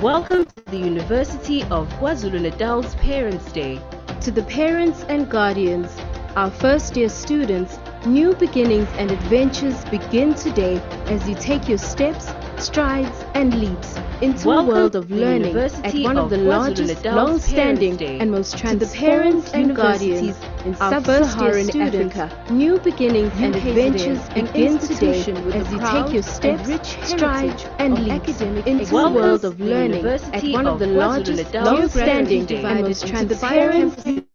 Welcome to the University of KwaZulu-Natal's Parents' Day. To the parents and guardians, our first-year students, new beginnings and adventures begin today as you take your steps, strides and leaps into a world of learning at one of the largest, long-standing and most transparent and guardians in sub-Saharan Africa. New beginnings and adventures begin today as you take your steps, strides and leaps into a world of learning at one of the largest, long-standing and most transparent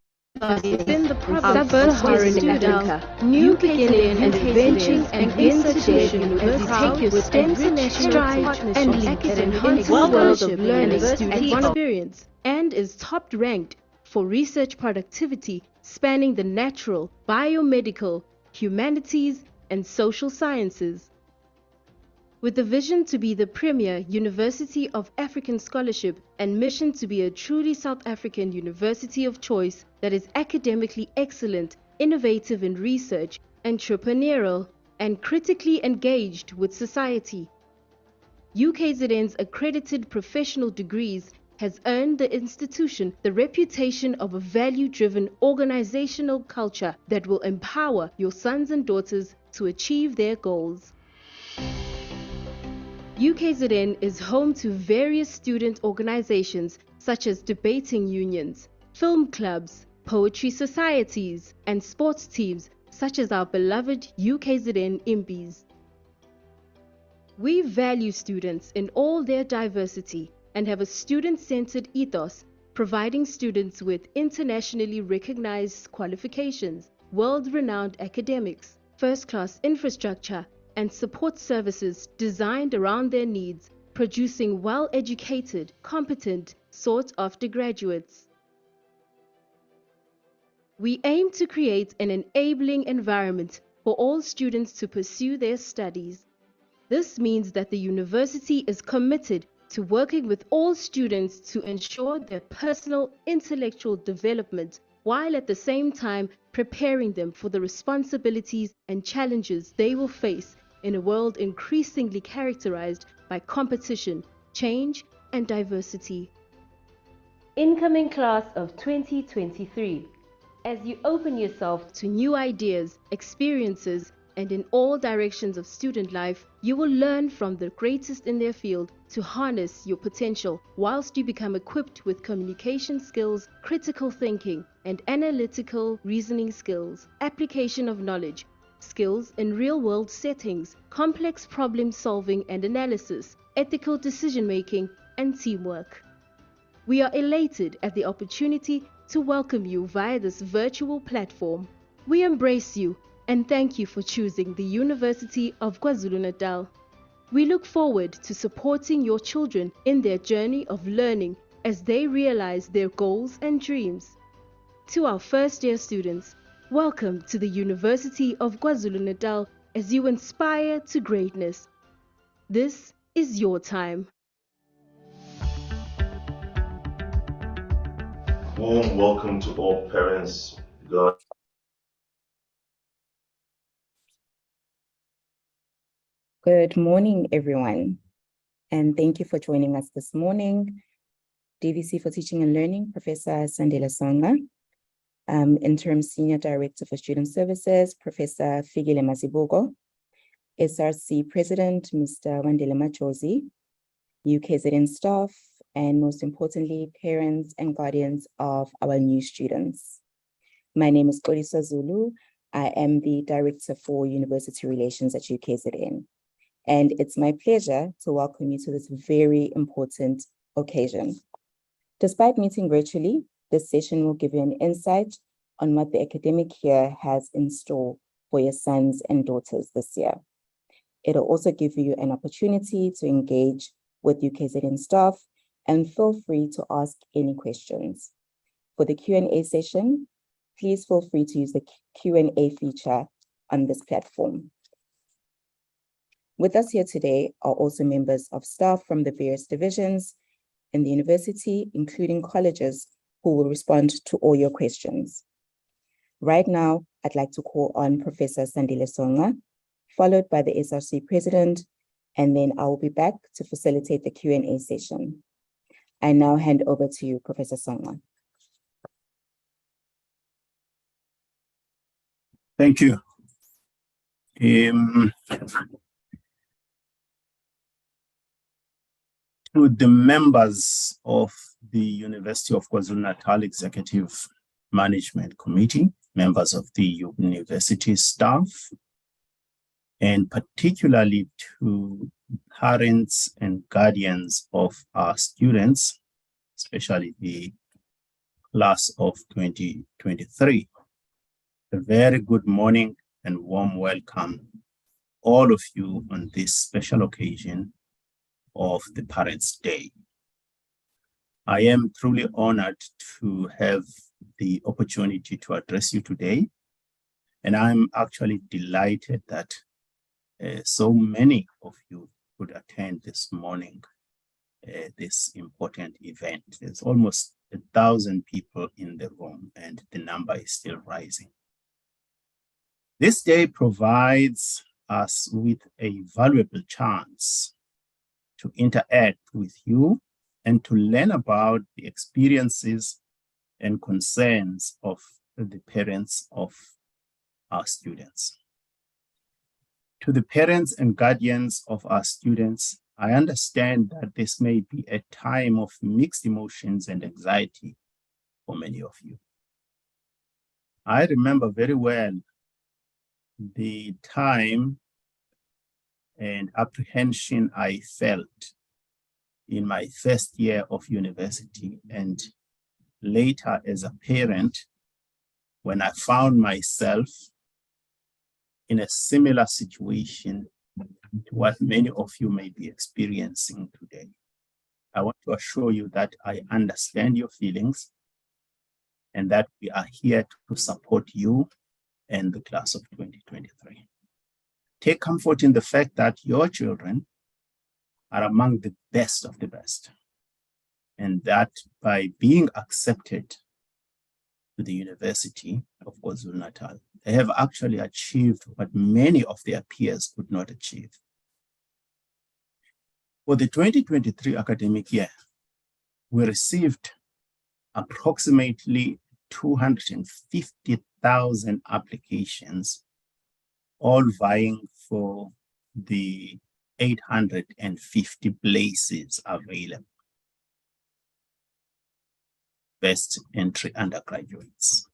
within the province of Sub-Saharan Africa. New beginnings and adventures begin today as you take your steps, strides and leaps that enhance the world of learning at one experience, and is top ranked for research productivity spanning the natural, biomedical, humanities and social sciences. With the vision to be the premier University of African Scholarship and mission to be a truly South African university of choice that is academically excellent, innovative in research, entrepreneurial, and critically engaged with society. UKZN's accredited professional degrees has earned the institution the reputation of a value-driven organizational culture that will empower your sons and daughters to achieve their goals. UKZN is home to various student organizations such as debating unions, film clubs, poetry societies, and sports teams such as our beloved UKZN Impies. We value students in all their diversity and have a student-centered ethos, providing students with internationally recognized qualifications, world-renowned academics, first-class infrastructure, and support services designed around their needs, producing well-educated, competent, sought-after graduates. We aim to create an enabling environment for all students to pursue their studies. This means that the university is committed to working with all students to ensure their personal intellectual development, while at the same time preparing them for the responsibilities and challenges they will face in a world increasingly characterized by competition, change, and diversity. Incoming class of 2023. As you open yourself to new ideas, experiences, and in all directions of student life, you will learn from the greatest in their field to harness your potential whilst you become equipped with communication skills, critical thinking, and analytical reasoning skills, application of knowledge, skills in real-world settings, complex problem-solving and analysis, ethical decision-making, and teamwork. We are elated at the opportunity to welcome you via this virtual platform. We embrace you and thank you for choosing the University of KwaZulu-Natal. We look forward to supporting your children in their journey of learning as they realize their goals and dreams. To our first-year students, welcome to the University of KwaZulu-Natal as you inspire to greatness. This is your time. Warm welcome to all parents. Good morning, everyone, and thank you for joining us this morning. DVC for Teaching and Learning, Professor Sandile Songa. Interim Senior Director for Student Services, Professor Figile Masibugo, SRC President, Mr. Wandile Machozi, UKZN staff, and most importantly, parents and guardians of our new students. My name is Kolisa Zulu. I am the Director for University Relations at UKZN, and it's my pleasure to welcome you to this very important occasion. Despite meeting virtually, this session will give you an insight on what the academic year has in store for your sons and daughters this year. It'll also give you an opportunity to engage with UKZN staff and feel free to ask any questions. For the Q&A session, please feel free to use the Q&A feature on this platform. With us here today are also members of staff from the various divisions in the university, including colleges, who will respond to all your questions. Right now, I'd like to call on Professor Sandile Songa, followed by the SRC President, and then I will be back to facilitate the Q&A session. I now hand over to you, Professor Songa. Thank you. To the members of the University of KwaZulu-Natal Executive Management Committee, members of the university staff, and particularly to parents and guardians of our students, especially the class of 2023. A very good morning and warm welcome, all of you, on this special occasion of the Parents' Day. I am truly honored to have the opportunity to address you today, and I'm actually delighted that so many of you could attend this morning, this important event. There's almost 1,000 people in the room, and the number is still rising. This day provides us with a valuable chance to interact with you and to learn about the experiences and concerns of the parents of our students. To the parents and guardians of our students, I understand that this may be a time of mixed emotions and anxiety for many of you. I remember very well the time and apprehension I felt in my first year of university, and later as a parent, when I found myself in a similar situation to what many of you may be experiencing today. I want to assure you that I understand your feelings and that we are here to support you and the class of 2023. Take comfort in the fact that your children are among the best of the best, and that by being accepted to the University of KwaZulu-Natal, they have actually achieved what many of their peers could not achieve. For the 2023 academic year, we received approximately 250,000 applications, all vying for the 850 places available. Best entry undergraduates.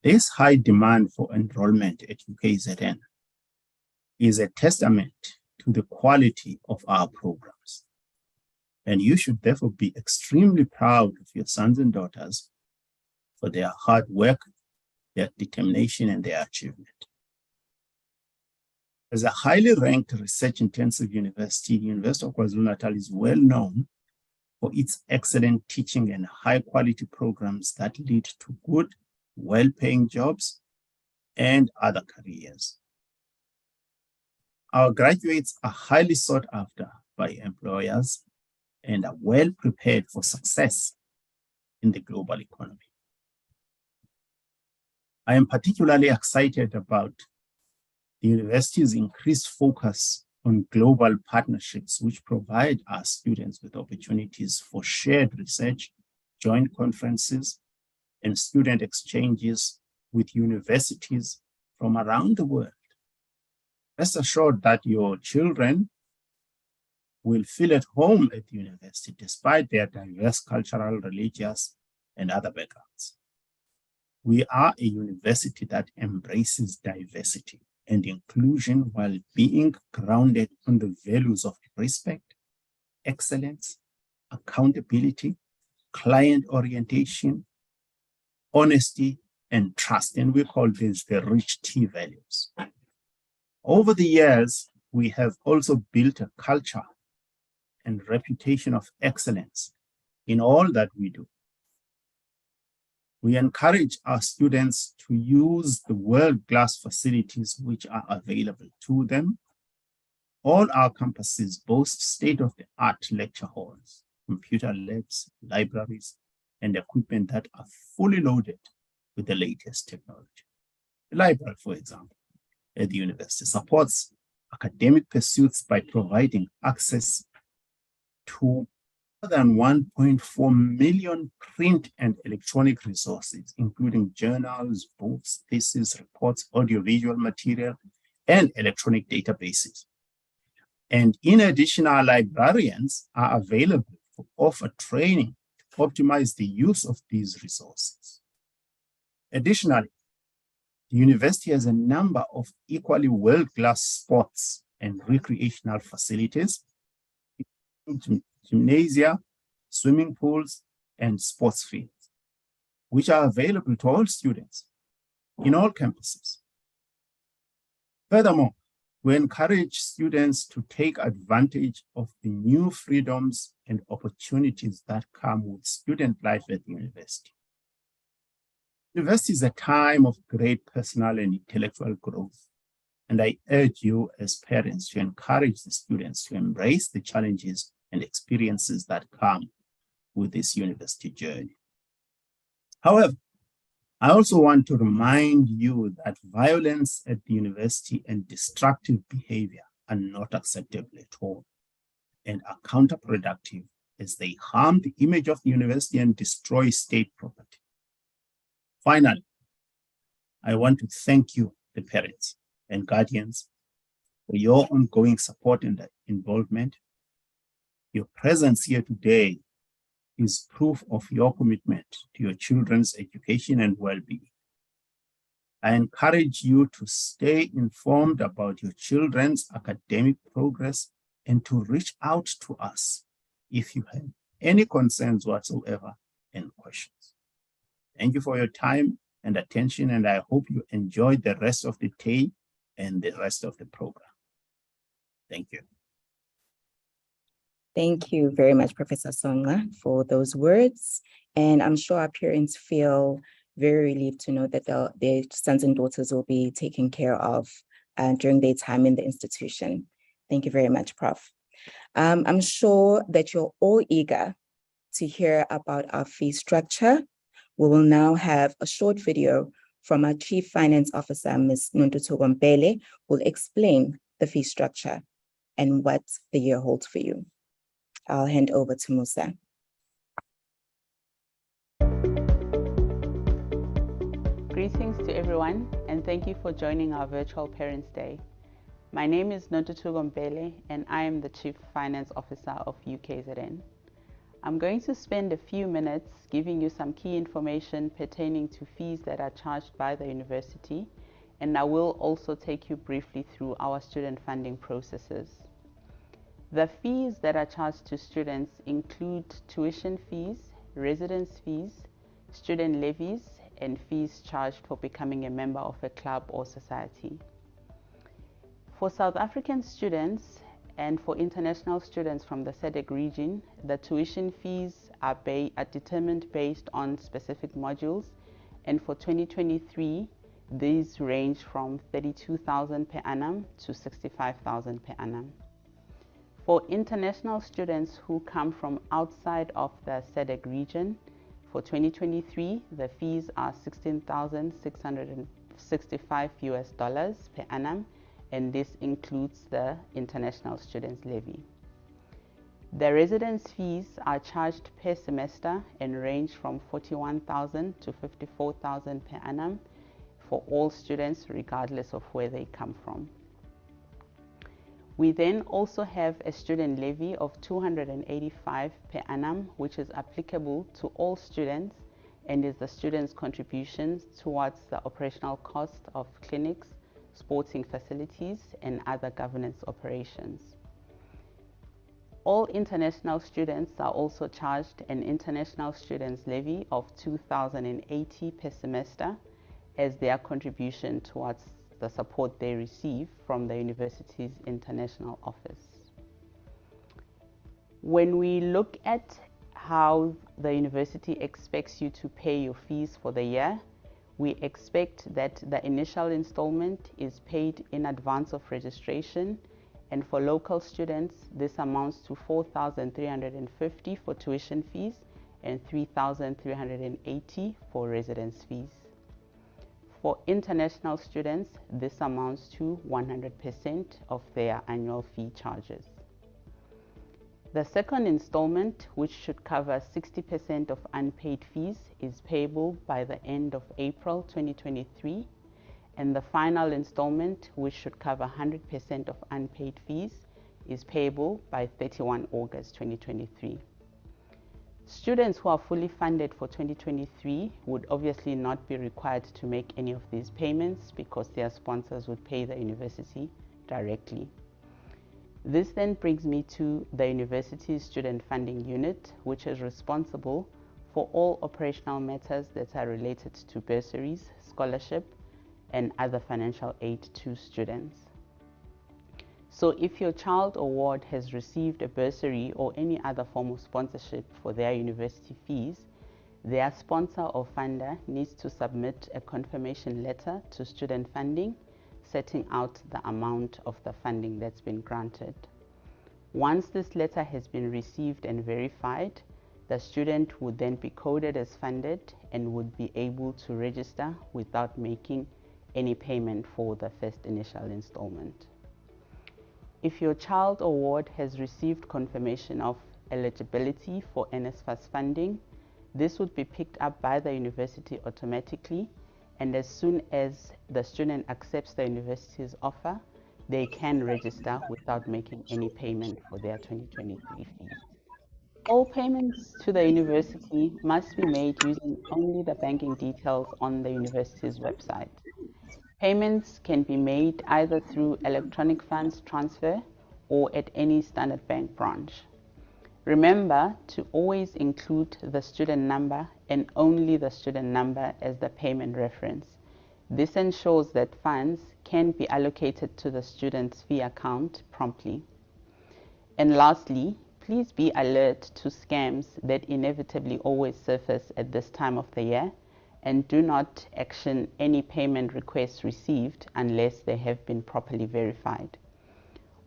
This high demand for enrollment at UKZN is a testament to the quality of our programs. And you should therefore be extremely proud of your sons and daughters for their hard work, their determination, and their achievement. As a highly ranked research-intensive university, the University of KwaZulu-Natal is well known for its excellent teaching and high-quality programs that lead to good, well-paying jobs and other careers. Our graduates are highly sought after by employers and are well prepared for success in the global economy. I am particularly excited about the university's increased focus on global partnerships, which provide our students with opportunities for shared research, joint conferences, and student exchanges with universities from around the world. Rest assured that your children will feel at home at the university despite their diverse cultural, religious, and other backgrounds. We are a university that embraces diversity and inclusion while being grounded on the values of respect, excellence, accountability, client orientation, honesty, and trust. And we call these the rich T values. Over the years, we have also built a culture and reputation of excellence in all that we do. We encourage our students to use the world-class facilities which are available to them. All our campuses boast state-of-the-art lecture halls, computer labs, libraries, and equipment that are fully loaded with the latest technology. The library, for example, at the university supports academic pursuits by providing access to than 1.4 million print and electronic resources, including journals, books, theses, reports, audiovisual material, and electronic databases. And in addition, our librarians are available to offer training to optimize the use of these resources. Additionally, the university has a number of equally world-class sports and recreational facilities, gymnasia, swimming pools, and sports fields, which are available to all students in all campuses. Furthermore, we encourage students to take advantage of the new freedoms and opportunities that come with student life at the university. University is a time of great personal and intellectual growth, and I urge you as parents to encourage the students to embrace the challenges and experiences that come with this university journey. However, I also want to remind you that violence at the university and destructive behavior are not acceptable at all and are counterproductive as they harm the image of the university and destroy state property. Finally, I want to thank you, the parents and guardians, for your ongoing support and involvement. Your presence here today is proof of your commitment to your children's education and well-being. I encourage you to stay informed about your children's academic progress and to reach out to us if you have any concerns whatsoever and questions. Thank you for your time and attention, and I hope you enjoy the rest of the day and the rest of the program. Thank you. Thank you very much, Professor Songa, for those words. And I'm sure our parents feel very relieved to know that their sons and daughters will be taken care of during their time in the institution. Thank you very much, Prof. I'm sure that you're all eager to hear about our fee structure. We will now have a short video from our Chief Finance Officer, Ms. Nontutuko Mpele, who will explain the fee structure and what the year holds for you. I'll hand over to Musa. Greetings to everyone, and thank you for joining our virtual Parents' Day. My name is Nontutuko Mpele, and I am the Chief Finance Officer of UKZN. I'm going to spend a few minutes giving you some key information pertaining to fees that are charged by the university, and I will also take you briefly through our student funding processes. The fees that are charged to students include tuition fees, residence fees, student levies, and fees charged for becoming a member of a club or society. For South African students and for international students from the SADC region, the tuition fees are determined based on specific modules, and for 2023, these range from 32,000 per annum to 65,000 per annum. For international students who come from outside of the SADC region, for 2023, the fees are $16,665 per annum, and this includes the international students levy. The residence fees are charged per semester and range from $41,000 to $54,000 per annum for all students, regardless of where they come from. We then also have a student levy of $285 per annum, which is applicable to all students and is the students' contributions towards the operational cost of clinics, sporting facilities, and other governance operations. All international students are also charged an international students levy of $2,080 per semester as their contribution towards the support they receive from the university's international office. When we look at how the university expects you to pay your fees for the year, we expect that the initial installment is paid in advance of registration, and for local students, this amounts to $4,350 for tuition fees and $3,380 for residence fees. For international students, this amounts to 100% of their annual fee charges. The second installment, which should cover 60% of unpaid fees, is payable by the end of April 2023, and the final installment, which should cover 100% of unpaid fees, is payable by 31 August 2023. Students who are fully funded for 2023 would obviously not be required to make any of these payments because their sponsors would pay the university directly. This then brings me to the university's student funding unit, which is responsible for all operational matters that are related to bursaries, scholarship, and other financial aid to students. So if your child or ward has received a bursary or any other form of sponsorship for their university fees, their sponsor or funder needs to submit a confirmation letter to student funding, setting out the amount of the funding that's been granted. Once this letter has been received and verified, the student would then be coded as funded and would be able to register without making any payment for the first initial installment. If your child or ward has received confirmation of eligibility for NSFAS funding, this would be picked up by the university automatically, and as soon as the student accepts the university's offer, they can register without making any payment for their 2023 fees. All payments to the university must be made using only the banking details on the university's website. Payments can be made either through electronic funds transfer or at any Standard Bank branch. Remember to always include the student number and only the student number as the payment reference. This ensures that funds can be allocated to the student's fee account promptly. And lastly, please be alert to scams that inevitably always surface at this time of the year, and do not action any payment requests received unless they have been properly verified.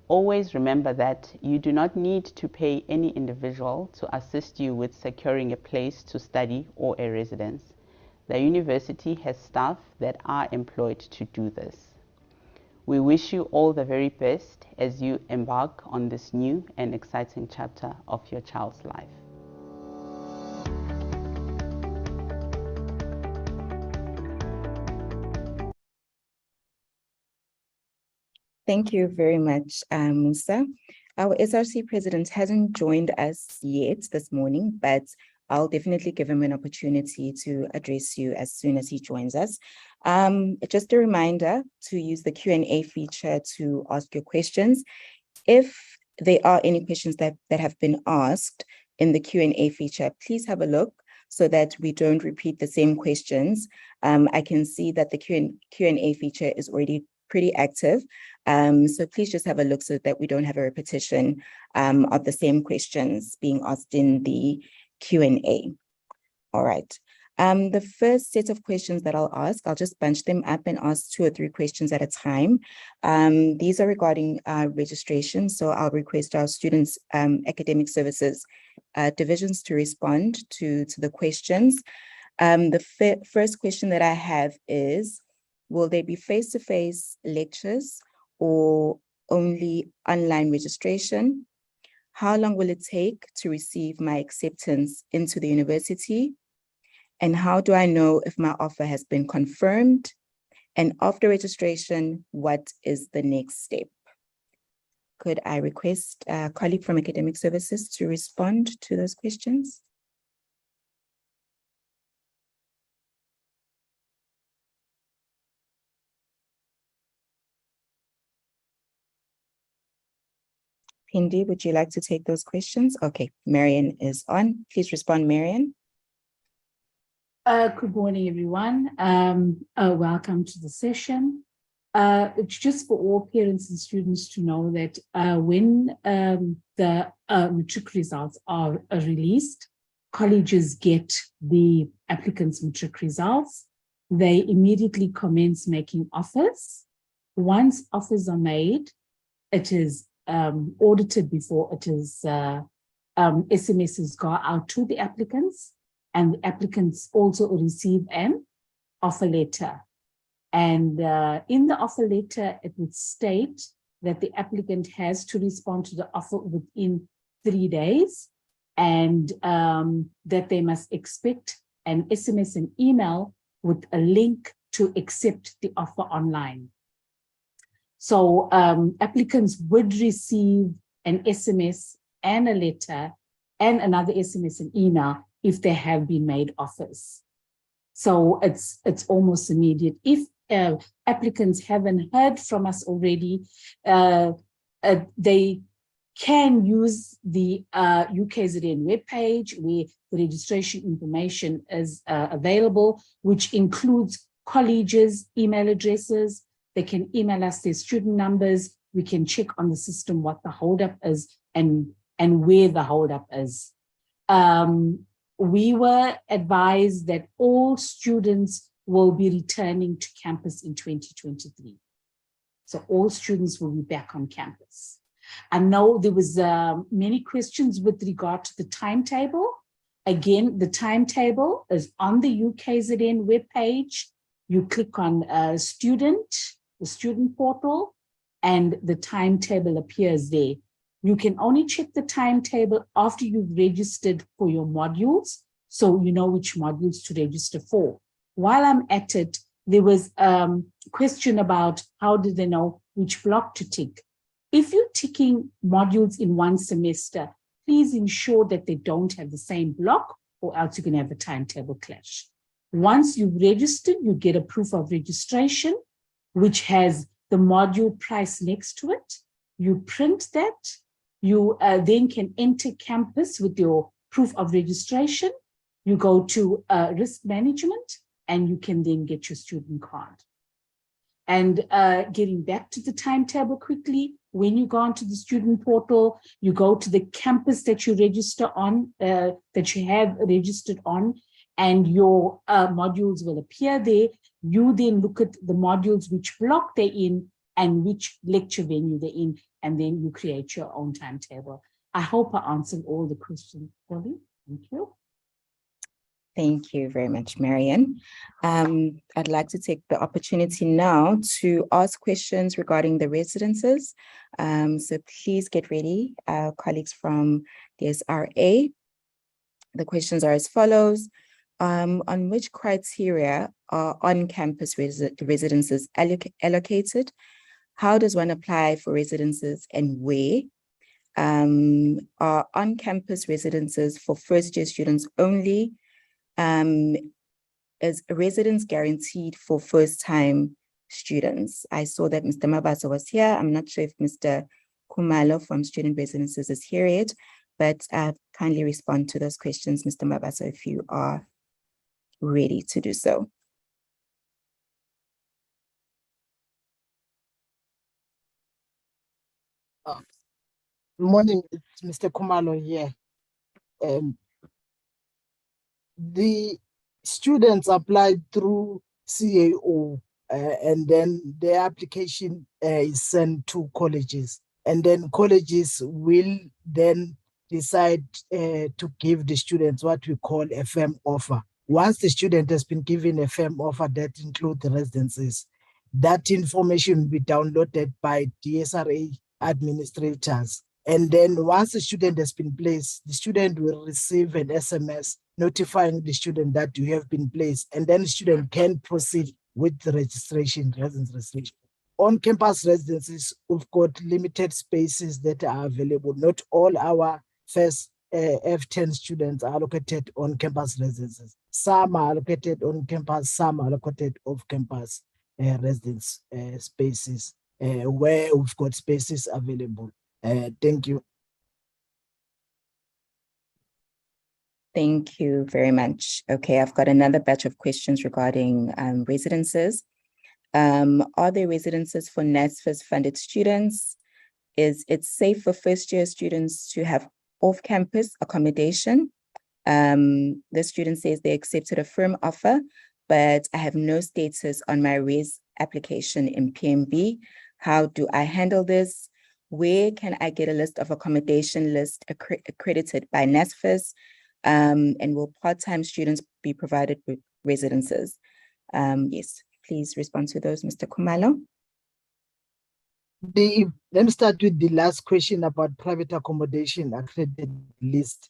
Always remember that you do not need to pay any individual to assist you with securing a place to study or a residence. The university has staff that are employed to do this. We wish you all the very best as you embark on this new and exciting chapter of your child's life. Thank you very much, Musa. Our SRC president hasn't joined us yet this morning, but I'll definitely give him an opportunity to address you as soon as he joins us. Just a reminder to use the Q&A feature to ask your questions. If there are any questions that have been asked in the Q&A feature, please have a look so that we don't repeat the same questions. I can see that the Q&A feature is already pretty active. So please just have a look so that we don't have a repetition of the same questions being asked in the Q&A. All right. The first set of questions that I'll ask, I'll just bunch them up and ask 2 or 3 questions at a time. These are regarding registration. So I'll request our students' academic services divisions to respond to the questions. The first question that I have is, will there be face-to-face lectures or only online registration? How long will it take to receive my acceptance into the university? And how do I know if my offer has been confirmed? And after registration, what is the next step? Could I request a colleague from Academic Services to respond to those questions? Hindi, would you like to take those questions? Okay, Marian is on. Please respond, Marian. Good morning, everyone. Welcome to the session. It's just for all parents and students to know that when the matric results are released, colleges get the applicants' matric results. They immediately commence making offers. Once offers are made, it is audited before it is SMSs go out to the applicants, and the applicants also receive an offer letter. And in the offer letter, it would state that the applicant has to respond to the offer within 3 days, and that they must expect an SMS and email with a link to accept the offer online. So applicants would receive an SMS and a letter and another SMS and email if they have been made offers. So it's almost immediate. If applicants haven't heard from us already, they can use the UKZN webpage where the registration information is available, which includes colleges' email addresses. They can email us their student numbers. We can check on the system what the holdup is and where the holdup is. We were advised that all students will be returning to campus in 2023. So all students will be back on campus. I know there was many questions with regard to the timetable. Again, the timetable is on the UKZN webpage. You click on the student portal, and the timetable appears there. You can only check the timetable after you've registered for your modules, so you know which modules to register for. While I'm at it, there was a question about how do they know which block to tick. If you're ticking modules in one semester, please ensure that they don't have the same block, or else you can have a timetable clash. Once you've registered, you get a proof of registration, which has the module price next to it. You print that. You then can enter campus with your proof of registration. You go to risk management, and you can then get your student card. And getting back to the timetable quickly, when you go onto the student portal, you go to the campus that you register on, that you have registered on, and your modules will appear there. You then look at the modules, which block they're in and which lecture venue they're in, and then you create your own timetable. I hope I answered all the questions, Polly. Thank you. Thank you very much, Marian. I'd like to take the opportunity now to ask questions regarding the residences. So please get ready, colleagues from the SRA. The questions are as follows. On which criteria are on-campus residences allocated? How does one apply for residences and where? Are on-campus residences for first-year students only? Is residence guaranteed for first-time students? I saw that Mr. Mabasa was here. I'm not sure if Mr. Kumalo from Student Residences is here yet, but kindly respond to those questions, Mr. Mabasa, if you are ready to do so. Morning, it's Mr. Kumalo here. The students applied through CAO, and then their application is sent to colleges, and then colleges will then decide to give the students what we call a firm offer. Once the student has been given a firm offer that includes the residences, that information will be downloaded by DSRA administrators. And then once the student has been placed, the student will receive an SMS notifying the student that you have been placed, and then the student can proceed with the registration, residence registration. On-campus residences, we've got limited spaces that are available. Not all our first F10 students are located on campus residences. Some are located on campus, some are located off-campus residence spaces where we've got spaces available. Thank you. Thank you very much. Okay, I've got another batch of questions regarding residences. Are there residences for NSFAS funded students? Is it safe for first-year students to have off-campus accommodation? The student says they accepted a firm offer, but I have no status on my res application in PMB. How do I handle this? Where can I get a list of accommodation list accredited by NSFAS? And will part-time students be provided with residences? Yes, please respond to those, Mr. Kumalo. Let me start with the last question about private accommodation accredited list.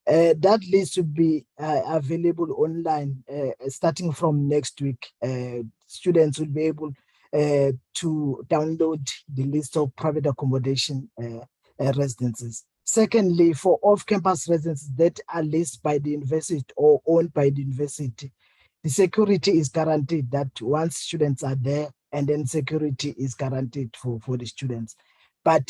That list will be available online starting from next week. Students will be able to download the list of private accommodation residences. Secondly, for off-campus residences that are leased by the university or owned by the university, the security is guaranteed that once students are there, and then security is guaranteed for the students. But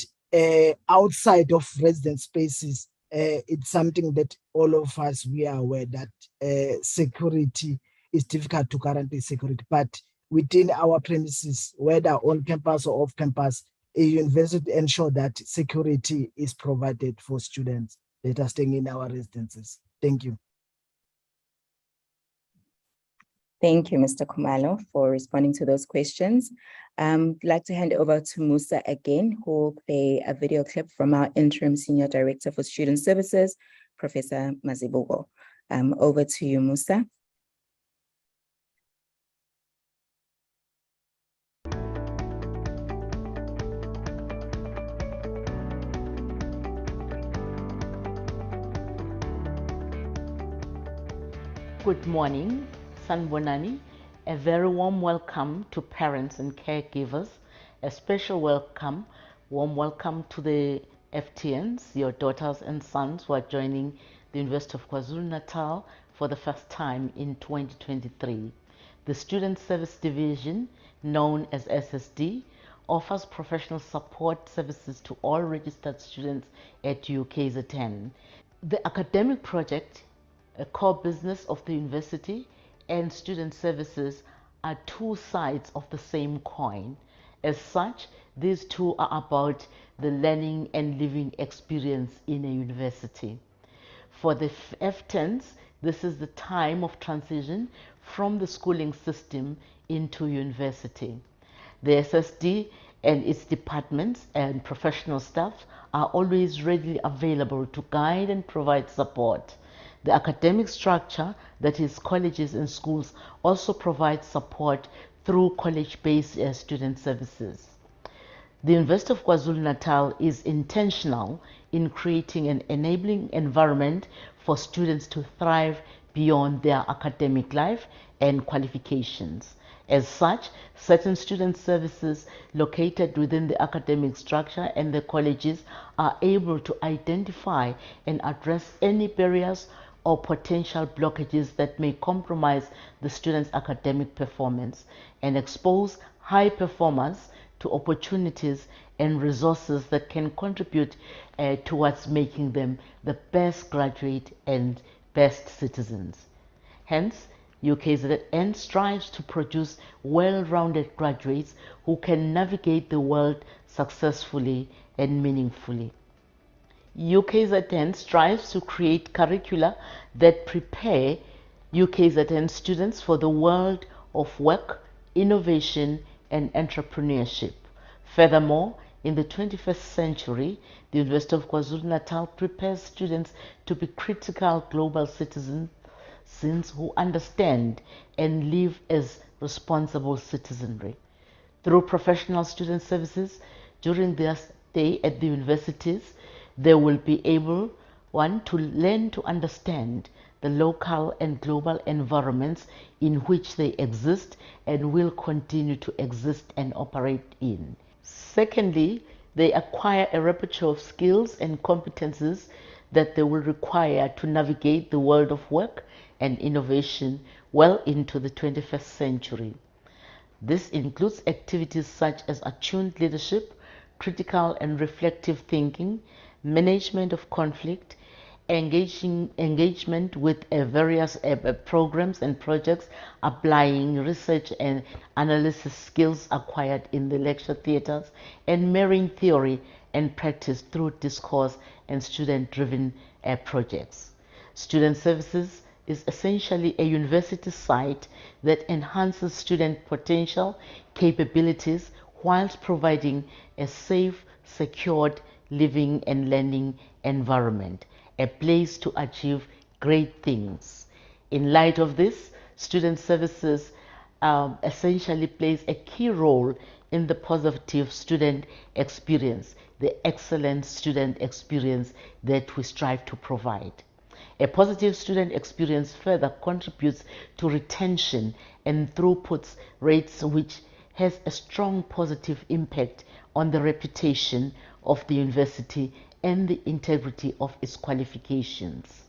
outside of residence spaces, it's something that all of us, we are aware that security is difficult to guarantee security. But within our premises, whether on campus or off campus, a university ensure that security is provided for students that are staying in our residences. Thank you. Thank you, Mr. Khumalo, for responding to those questions. I'd like to hand over to Musa again, who will play a video clip from our Interim Senior Director for Student Services, Professor Mazibuko. Over to you, Musa. Good morning, Sanbonani. A very warm welcome to parents and caregivers. A special warm welcome to the FTNs, your daughters and sons who are joining the University of KwaZulu-Natal for the first time in 2023. The Student Service Division, known as SSD, offers professional support services to all registered students at UKZN. The academic project, a core business of the university, and student services are two sides of the same coin. As such, these two are about the learning and living experience in a university. For the F10s, this is the time of transition from the schooling system into university. The SSD and its departments and professional staff are always readily available to guide and provide support. The academic structure, that is colleges and schools, also provides support through college-based student services. The University of KwaZulu-Natal is intentional in creating an enabling environment for students to thrive beyond their academic life and qualifications. As such, certain student services located within the academic structure and the colleges are able to identify and address any barriers or potential blockages that may compromise the students' academic performance and expose high performers to opportunities and resources that can contribute towards making them the best graduate and best citizens. Hence, UKZN strives to produce well-rounded graduates who can navigate the world successfully and meaningfully. UKZN strives to create curricula that prepare UKZN students for the world of work, innovation, and entrepreneurship. Furthermore, in the 21st century, the University of KwaZulu-Natal prepares students to be critical global citizens who understand and live as responsible citizenry. Through professional student services during their stay at the universities, they will be able, one, to learn to understand the local and global environments in which they exist and will continue to exist and operate in. Secondly, they acquire a repertoire of skills and competences that they will require to navigate the world of work and innovation well into the 21st century. This includes activities such as attuned leadership, critical and reflective thinking, management of conflict, engagement with various programs and projects, applying research and analysis skills acquired in the lecture theaters, and marrying theory and practice through discourse and student-driven projects. Student services is essentially a university site that enhances student potential capabilities whilst providing a safe, secured living and learning environment, a place to achieve great things. In light of this, student services essentially plays a key role in the positive student experience, the excellent student experience that we strive to provide. A positive student experience further contributes to retention and throughput rates, which has a strong positive impact on the reputation of the university and the integrity of its qualifications.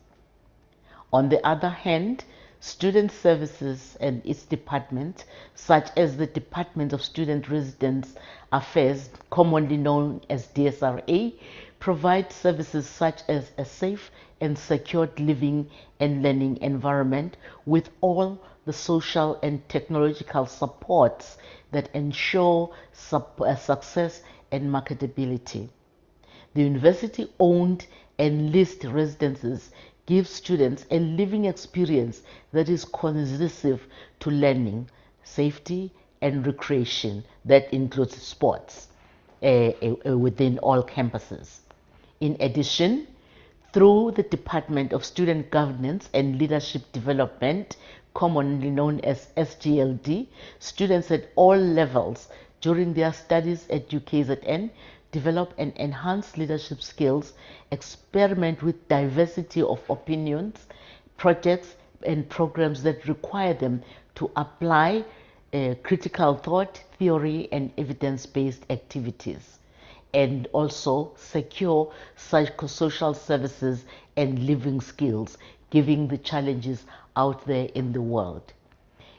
On the other hand, student services and its department, such as the Department of Student Residence Affairs, commonly known as DSRA, provide services such as a safe and secured living and learning environment with all the social and technological supports that ensure success and marketability. The university-owned and leased residences give students a living experience that is conducive to learning, safety, and recreation that includes sports within all campuses. In addition, through the Department of Student Governance and Leadership Development, commonly known as SGLD, students at all levels during their studies at UKZN develop and enhance leadership skills, experiment with diversity of opinions, projects and programs that require them to apply critical thought, theory and evidence-based activities, and also secure psychosocial services and living skills, given the challenges out there in the world.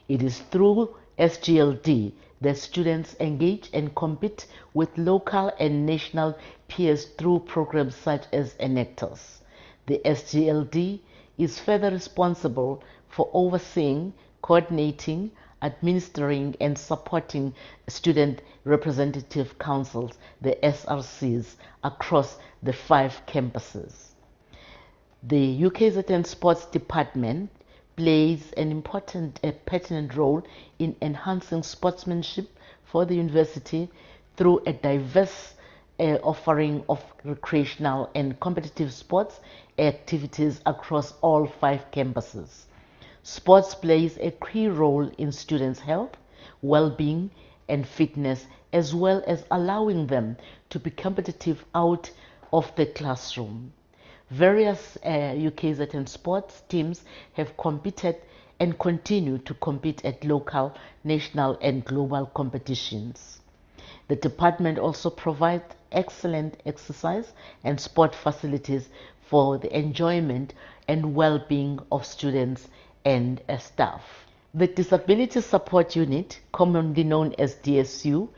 It is through SGLD that students engage and compete with local and national peers through programs such as Enactus. The SGLD is further responsible for overseeing, coordinating, administering and supporting student representative councils, the SRCs, across the 5 campuses. The UKZN Sports Department plays an important, pertinent role in enhancing sportsmanship for the university through a diverse offering of recreational and competitive sports activities across all 5 campuses. Sports plays a key role in students' health, well-being, and fitness, as well as allowing them to be competitive out of the classroom. Various UKZN sports teams have competed and continue to compete at local, national, and global competitions. The department also provides excellent exercise and sport facilities for the enjoyment and well-being of students and staff. The Disability Support Unit, commonly known as DSU,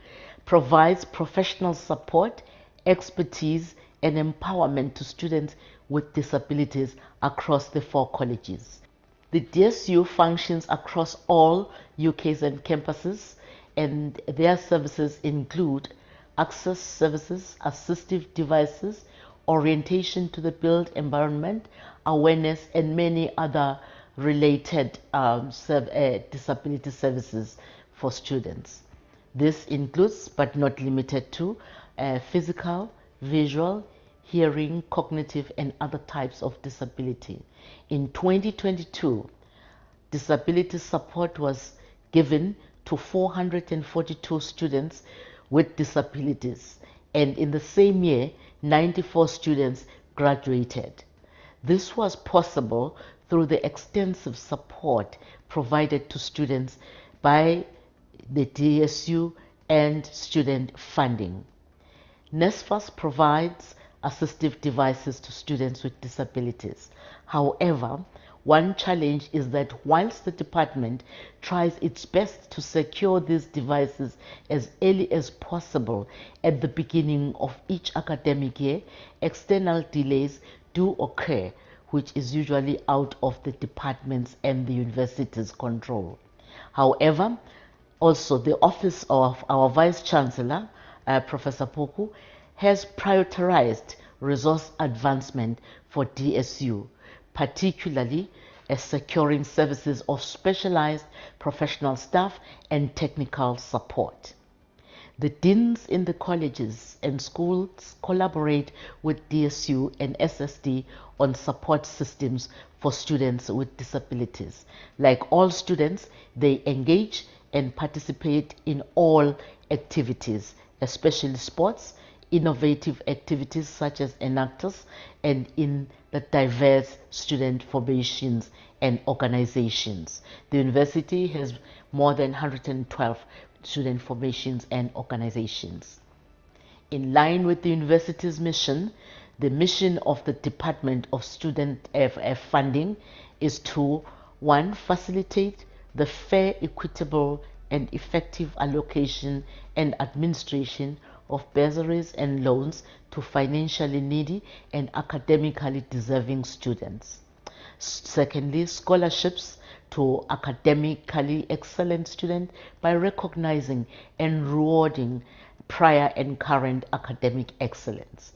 provides professional support, expertise, and empowerment to students with disabilities across the 4 colleges. The DSU functions across all UKZN campuses, and their services include access services, assistive devices, orientation to the built environment, awareness, and many other related disability services for students. This includes, but not limited to, physical, visual, hearing, cognitive, and other types of disability. In 2022, disability support was given to 442 students with disabilities, and in the same year, 94 students graduated. This was possible through the extensive support provided to students by the DSU and student funding. NSFAS provides assistive devices to students with disabilities. However, one challenge is that whilst the department tries its best to secure these devices as early as possible at the beginning of each academic year, external delays do occur, which is usually out of the department's and the university's control. However, also the office of our Vice Chancellor, Professor Poku, has prioritized resource advancement for DSU, particularly securing services of specialized professional staff and technical support. The deans in the colleges and schools collaborate with DSU and SSD on support systems for students with disabilities. Like all students, they engage and participate in all activities, especially sports, innovative activities such as enactors, and in the diverse student formations and organizations. The university has more than 112 student formations and organizations. In line with the university's mission, the mission of the Department of Student Funding is to, one, facilitate the fair, equitable, and effective allocation and administration of bursaries and loans to financially needy and academically deserving students. Secondly, scholarships to academically excellent students by recognizing and rewarding prior and current academic excellence.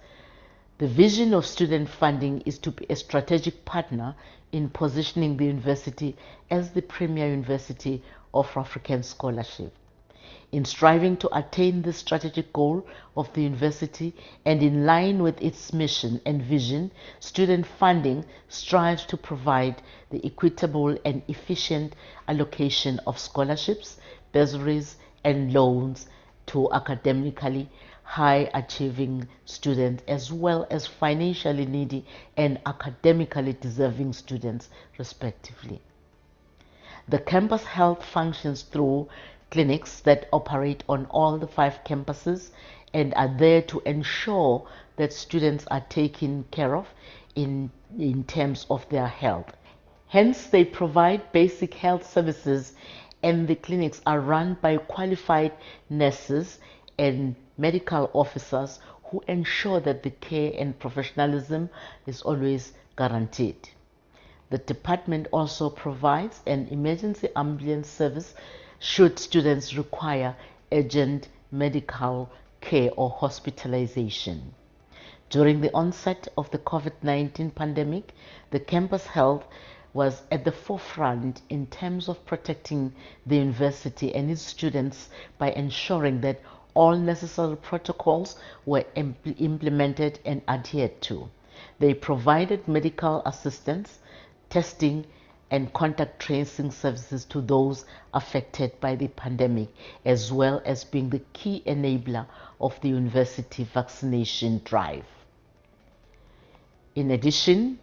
The vision of student funding is to be a strategic partner in positioning the university as the premier university of African scholarship. In striving to attain this strategic goal of the university and in line with its mission and vision, student funding strives to provide the equitable and efficient allocation of scholarships, bursaries, and loans to academically high achieving students as well as financially needy and academically deserving students respectively. The campus health functions through clinics that operate on all the 5 campuses and are there to ensure that students are taken care of in terms of their health. Hence, they provide basic health services, and the clinics are run by qualified nurses and medical officers who ensure that the care and professionalism is always guaranteed. The department also provides an emergency ambulance service should students require urgent medical care or hospitalization. During the onset of the COVID-19 pandemic, the campus health was at the forefront in terms of protecting the university and its students by ensuring that all necessary protocols were implemented and adhered to. They provided medical assistance, testing, and contact tracing services to those affected by the pandemic, as well as being the key enabler of the university vaccination drive. In addition,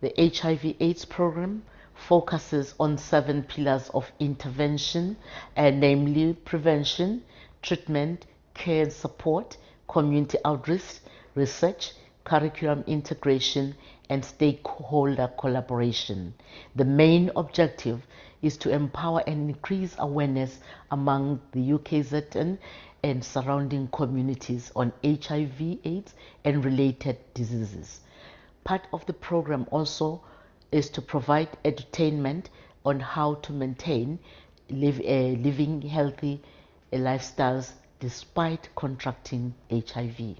the HIV/AIDS program focuses on 7 pillars of intervention, namely prevention, treatment, care and support, community outreach, research, curriculum integration, and stakeholder collaboration. The main objective is to empower and increase awareness among the UKZN and surrounding communities on HIV/AIDS and related diseases. Part of the program also is to provide edutainment on how to maintain living healthy lifestyles despite contracting HIV.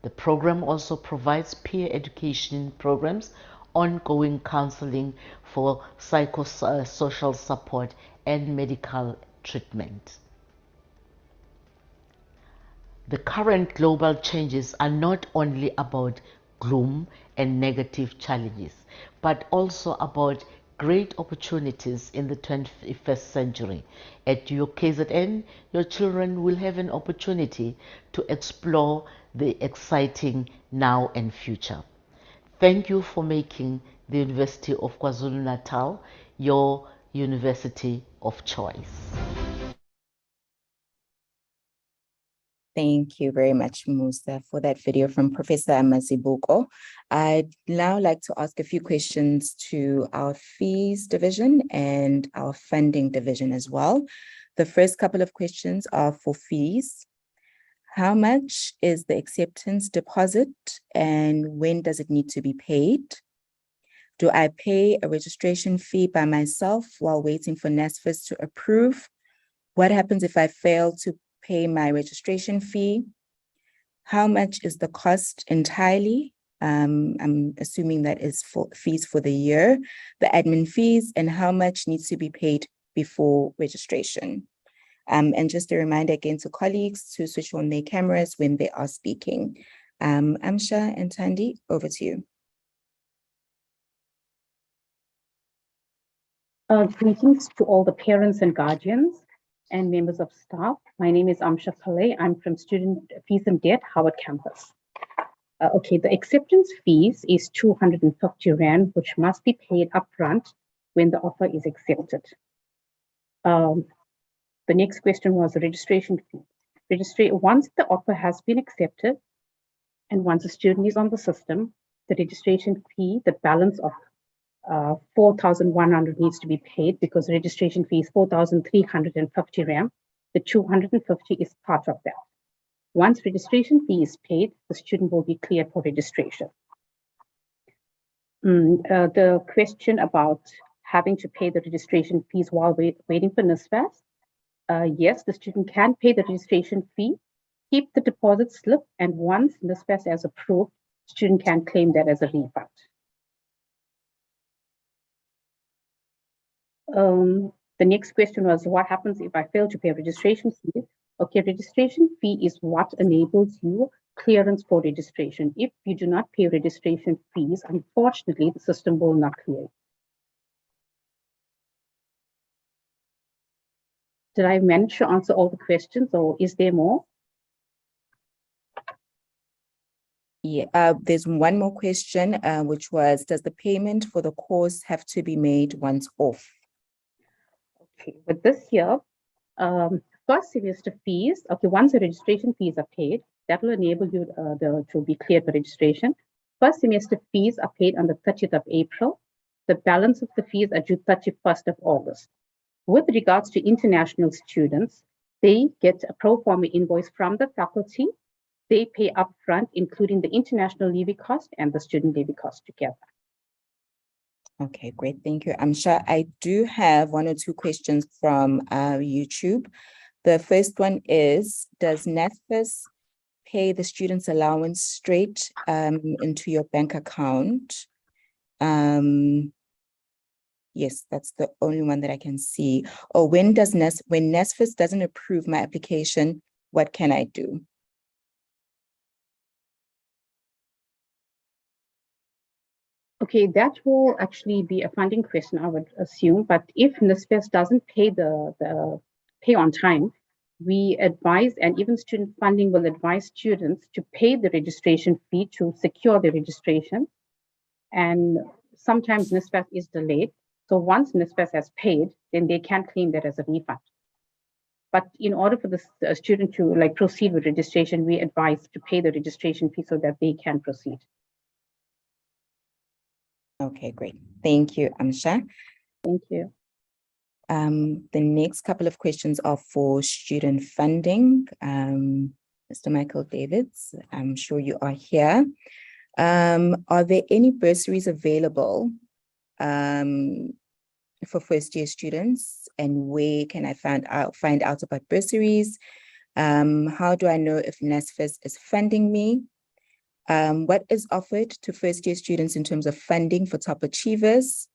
The program also provides peer education programs, ongoing counseling for psychosocial support, and medical treatment. The current global changes are not only about gloom and negative challenges, but also about great opportunities in the 21st century. At UKZN, your children will have an opportunity to explore the exciting now and future. Thank you for making the University of KwaZulu-Natal your university of choice. Thank you very much, Musa, for that video from Professor Mazibuko. I'd now like to ask a few questions to our fees division and our funding division as well. The first couple of questions are for fees. How much is the acceptance deposit and when does it need to be paid? Do I pay a registration fee by myself while waiting for NSFAS to approve? What happens if I fail to pay my registration fee? How much is the cost entirely? I'm assuming that is for fees for the year, the admin fees, and how much needs to be paid before registration. And just a reminder again to colleagues to switch on their cameras when they are speaking. Amsha and Tandi, over to you. Greetings to all the parents and guardians. and members of staff. My name is Amsha Pillay. I'm from Student Fees and Debt, Howard campus. Okay, the acceptance fees is 250 Rand, which must be paid upfront when the offer is accepted. The next question was the registration fee. Once the offer has been accepted and once a student is on the system, the registration fee, the balance of 4,100 needs to be paid because the registration fee is 4,350 Rand. The 250 is part of that. Once registration fee is paid, the student will be cleared for registration. The question about having to pay the registration fees while waiting for NSFAS. Yes, the student can pay the registration fee, keep the deposit slip, and once NSFAS is approved, student can claim that as a refund. The next question was, what happens if I fail to pay registration fee? Okay, registration fee is what enables you clearance for registration. If you do not pay registration fees, unfortunately, the system will not clear. Did I manage to answer all the questions, or is there more? Yeah, there's one more question, which was, does the payment for the course have to be made once off? Okay, with this year, first semester fees, okay, once the registration fees are paid, that will enable you to be cleared for registration. First semester fees are paid on the 30th of April. The balance of the fees are due 31st of August. With regards to international students, they get a pro forma invoice from the faculty. They pay upfront, including the international levy cost and the student levy cost together. Okay, great. Thank you, Amsha. I do have one or two questions from YouTube. The first one is, does NSFAS pay the student's allowance straight into your bank account? Yes, that's the only one that I can see. Or when NSFAS doesn't approve my application, what can I do? Okay, that will actually be a funding question, I would assume. But if NSFAS doesn't pay the pay on time, we advise, and even student funding will advise students to pay the registration fee to secure the registration. And sometimes NSFAS is delayed. So once NSFAS has paid, then they can claim that as a refund. But in order for the student to proceed with registration, we advise to pay the registration fee so that they can proceed. Okay, great. Thank you, Amsha. Thank you. The next couple of questions are for student funding. Mr. Michael Davids, I'm sure you are here. Are there any bursaries available for first-year students, and where can I find out about bursaries? How do I know if NSFAS is funding me? What is offered to first-year students in terms of funding for top achievers?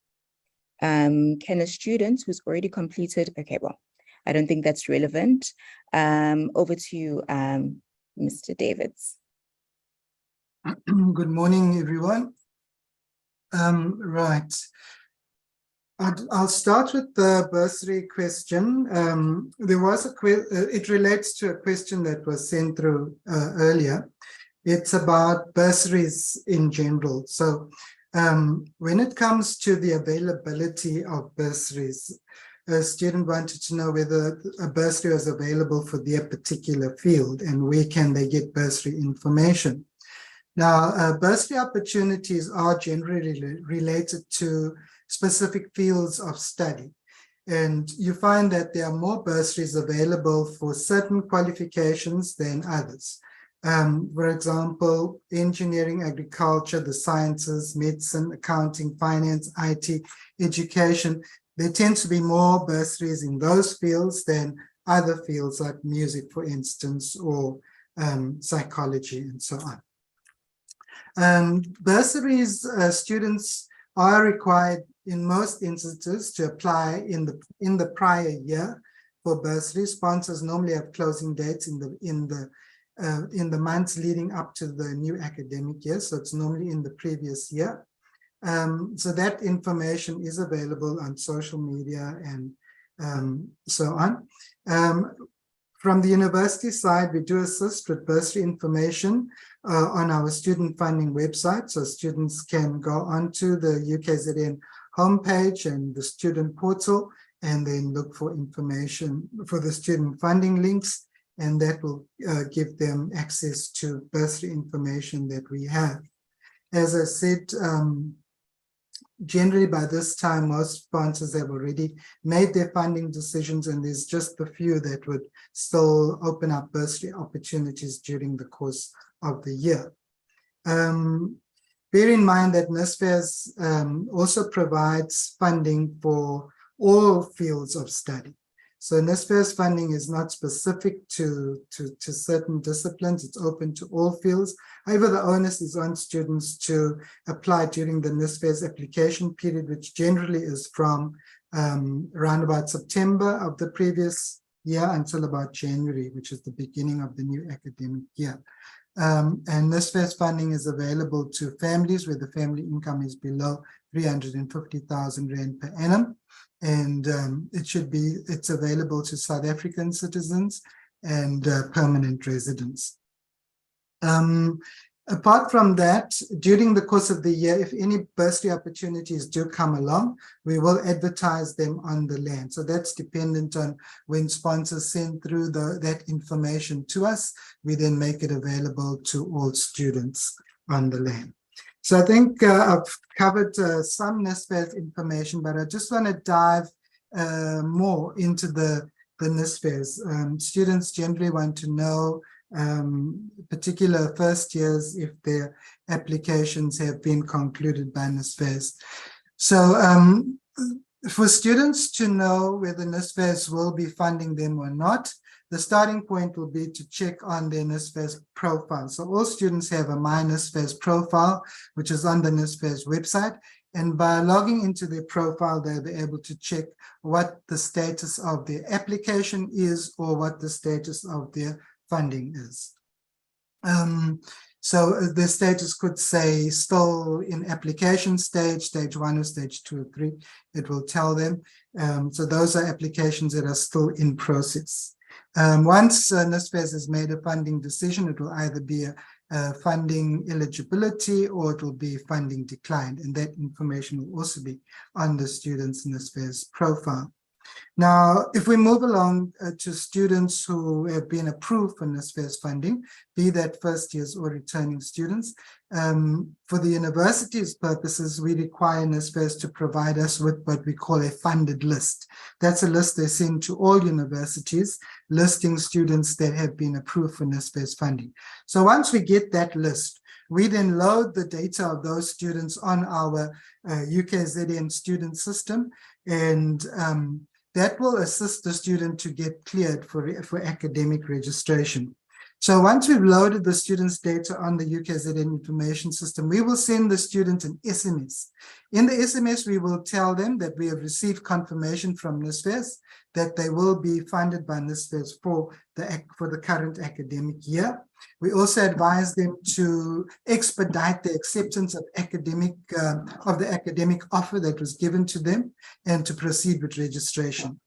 Can a student who's already completed, okay, well, I don't think that's relevant. Over to you, Mr. Davids. Good morning, everyone. Right. I'll start with the bursary question. There was it relates to a question that was sent through earlier. It's about bursaries in general. So when it comes to the availability of bursaries, a student wanted to know whether a bursary was available for their particular field and where can they get bursary information. Now, bursary opportunities are generally related to specific fields of study. And you find that there are more bursaries available for certain qualifications than others. For example, engineering, agriculture, the sciences, medicine, accounting, finance, IT, education. There tends to be more bursaries in those fields than other fields like music, for instance, or psychology and so on. Bursaries, students are required in most instances to apply in the prior year for bursaries. Sponsors normally have closing dates in the months leading up to the new academic year, so it's normally in the previous year. So that information is available on social media and so on. From the university side, we do assist with bursary information on our student funding website. So students can go onto the UKZN homepage and the student portal and then look for information for the student funding links, and that will give them access to bursary information that we have. As I said, generally by this time, most sponsors have already made their funding decisions, and there's just a few that would still open up bursary opportunities during the course of the year. Bear in mind that NSFAS also provides funding for all fields of study. So NSFAS funding is not specific to certain disciplines, it's open to all fields. However, the onus is on students to apply during the NSFAS application period, which generally is from around about September of the previous year until about January, which is the beginning of the new academic year. And NSFAS funding is available to families where the family income is below 350,000 Rand per annum. And it's available to South African citizens and permanent residents. Apart from that, during the course of the year, if any bursary opportunities do come along, we will advertise them on the land. So that's dependent on when sponsors send through that information to us, we then make it available to all students on the land. So I think I've covered some NSFAS information, but I just want to dive more into the NSFAS. Students generally want to know, particular first years, if their applications have been concluded by NSFAS. So for students to know whether NSFAS will be funding them or not, the starting point will be to check on their NSFAS profile. So all students have a My NSFAS profile, which is on the NSFAS website. And by logging into their profile, they'll be able to check what the status of their application is or what the status of their funding is. So the status could say still in application stage, stage 1 or stage 2 or 3, it will tell them. So those are applications that are still in process. Once NSFAS has made a funding decision, it will either be a funding eligibility or it will be funding declined, and that information will also be on the student's NSFAS profile. Now, if we move along to students who have been approved for NSFAS funding, be that first years or returning students, for the university's purposes, we require NSFAS to provide us with what we call a funded list. That's a list they send to all universities, listing students that have been approved for NSFAS funding. So once we get that list, we then load the data of those students on our UKZN student system, and that will assist the student to get cleared for academic registration. So once we've loaded the student's data on the UKZN information system, we will send the student an SMS. In the SMS, we will tell them that we have received confirmation from NSFAS that they will be funded by NSFAS for the current academic year. We also advise them to expedite the acceptance of the academic offer that was given to them and to proceed with registration.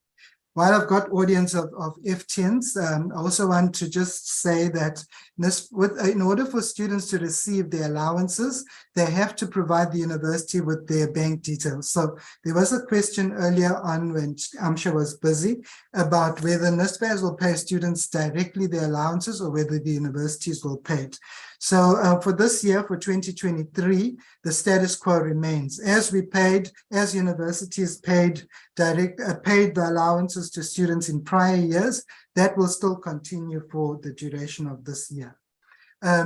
While I've got audience of FTNs, I also want to just say that in order for students to receive their allowances, they have to provide the university with their bank details. So there was a question earlier on when Amsha was busy about whether NSFAS will pay students directly their allowances or whether the universities will pay it. So for this year, for 2023, the status quo remains. As universities paid the allowances to students in prior years, that will still continue for the duration of this year.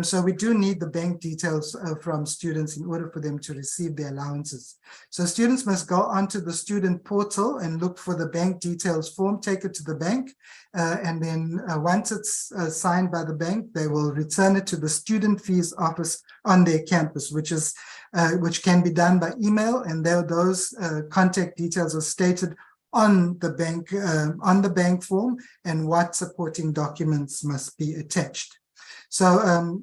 So we do need the bank details from students in order for them to receive their allowances. So students must go onto the student portal and look for the bank details form, take it to the bank, and then once it's signed by the bank, they will return it to the student fees office on their campus, which can be done by email, and those contact details are stated on the bank form and what supporting documents must be attached. So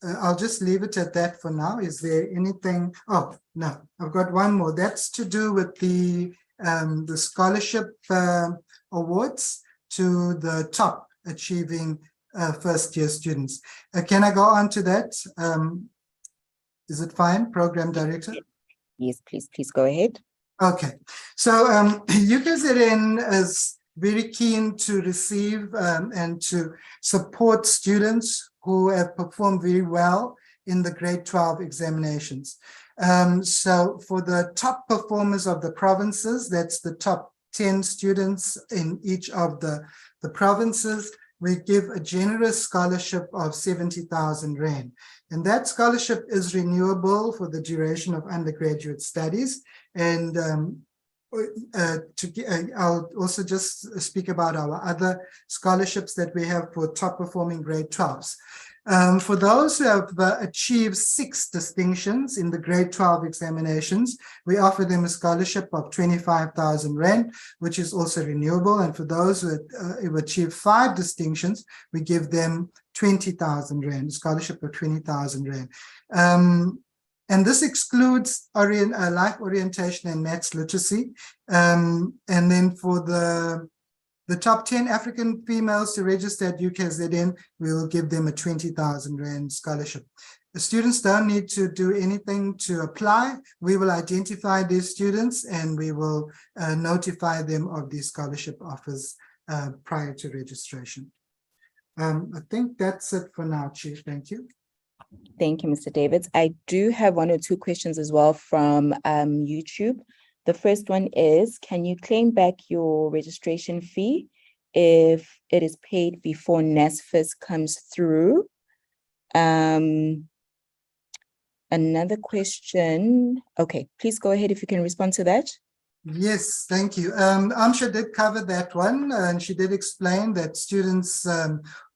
I'll just leave it at that for now. Is there anything? Oh, no, I've got one more. That's to do with the the scholarship awards to the top achieving first-year students. Can I go on to that? Is it fine, Program Director? Yes, please go ahead. Okay, so UKZN is very keen to receive and to support students who have performed very well in the grade 12 examinations. So for the top performers of the provinces, that's the top 10 students in each of the provinces, we give a generous scholarship of 70,000 Rand. And that scholarship is renewable for the duration of undergraduate studies. And I'll also just speak about our other scholarships that we have for top performing grade 12s. For those who have achieved 6 distinctions in the grade 12 examinations, we offer them a scholarship of 25,000 Rand, which is also renewable. And for those who have achieved 5 distinctions, we give them 20,000 Rand, a scholarship of 20,000 Rand. And this excludes life orientation and maths literacy. And then for the top 10 African females to register at UKZN, we will give them a 20,000 Rand scholarship. The students don't need to do anything to apply. We will identify these students and we will notify them of these scholarship offers prior to registration. I think that's it for now, Chief. Thank you. Thank you, Mr. Davids. I do have 1 or 2 questions as well from YouTube. The first one is, can you claim back your registration fee if it is paid before NSFAS comes through? Another question. Okay, please go ahead if you can respond to that. Yes, thank you. Amsha did cover that one, and she did explain that students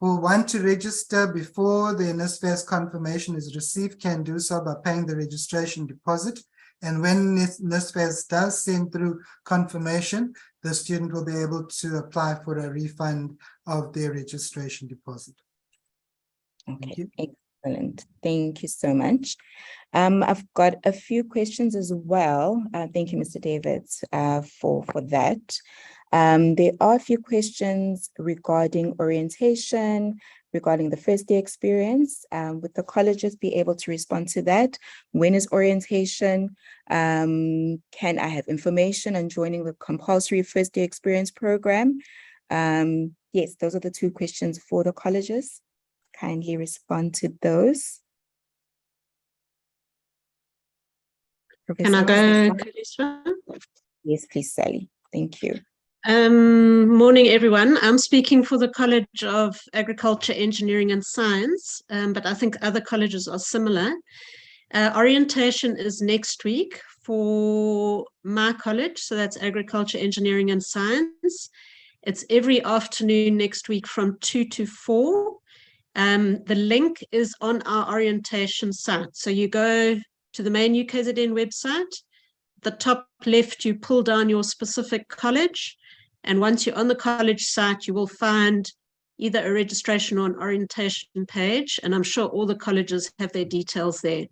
who want to register before the NSFAS confirmation is received can do so by paying the registration deposit. And when NSFAS does send through confirmation, the student will be able to apply for a refund of their registration deposit. Okay, excellent. Thank you so much. I've got a few questions as well. Thank you, Mr. Davids, for that. There are a few questions regarding orientation, regarding the first day experience. Would the colleges be able to respond to that? When is orientation? Can I have information on joining the compulsory first day experience program? Yes, those are the 2 questions for the colleges. Kindly respond to those. Can I go, Kalisa? Yes, please, Sally. Thank you. Morning, everyone. I'm speaking for the College of Agriculture, Engineering and Science, but I think other colleges are similar. Orientation is next week for my college, so that's Agriculture, Engineering and Science. It's every afternoon next week from 2 to 4. The link is on our orientation site. So you go to the main UKZN website, the top left, you pull down your specific college. And once you're on the college site, you will find either a registration or an orientation page. And I'm sure all the colleges have their details there.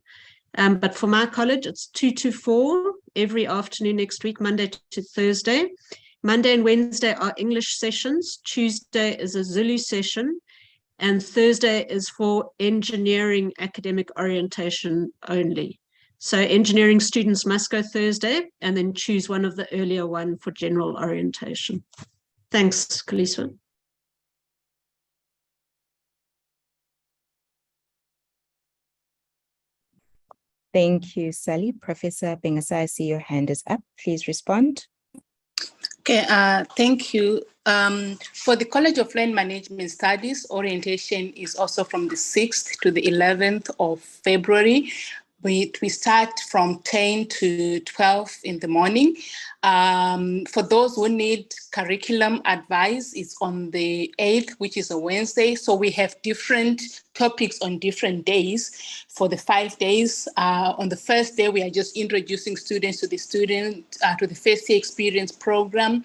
But for my college, it's 2 to 4 every afternoon next week, Monday to Thursday. Monday and Wednesday are English sessions. Tuesday is a Zulu session. And Thursday is for engineering academic orientation only. So engineering students must go Thursday and then choose one of the earlier one for general orientation. Thanks, Kalisa. Thank you, Sally. Professor Bengasai, I see your hand is up. Please respond. Okay, thank you. For the College of Land Management Studies, orientation is also from the 6th to the 11th of February. We start from 10 to 12 in the morning. For those who need curriculum advice, it's on the 8th, which is a Wednesday. So we have different topics on different days for the 5 days. On the first day, we are just introducing students to the first year experience program.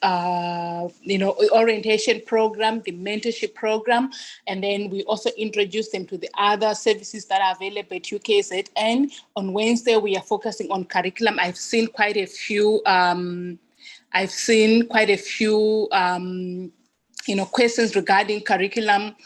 orientation program, the mentorship program, and then we also introduce them to the other services that are available at UKZN. On Wednesday, we are focusing on curriculum. I've seen quite a few questions regarding curriculum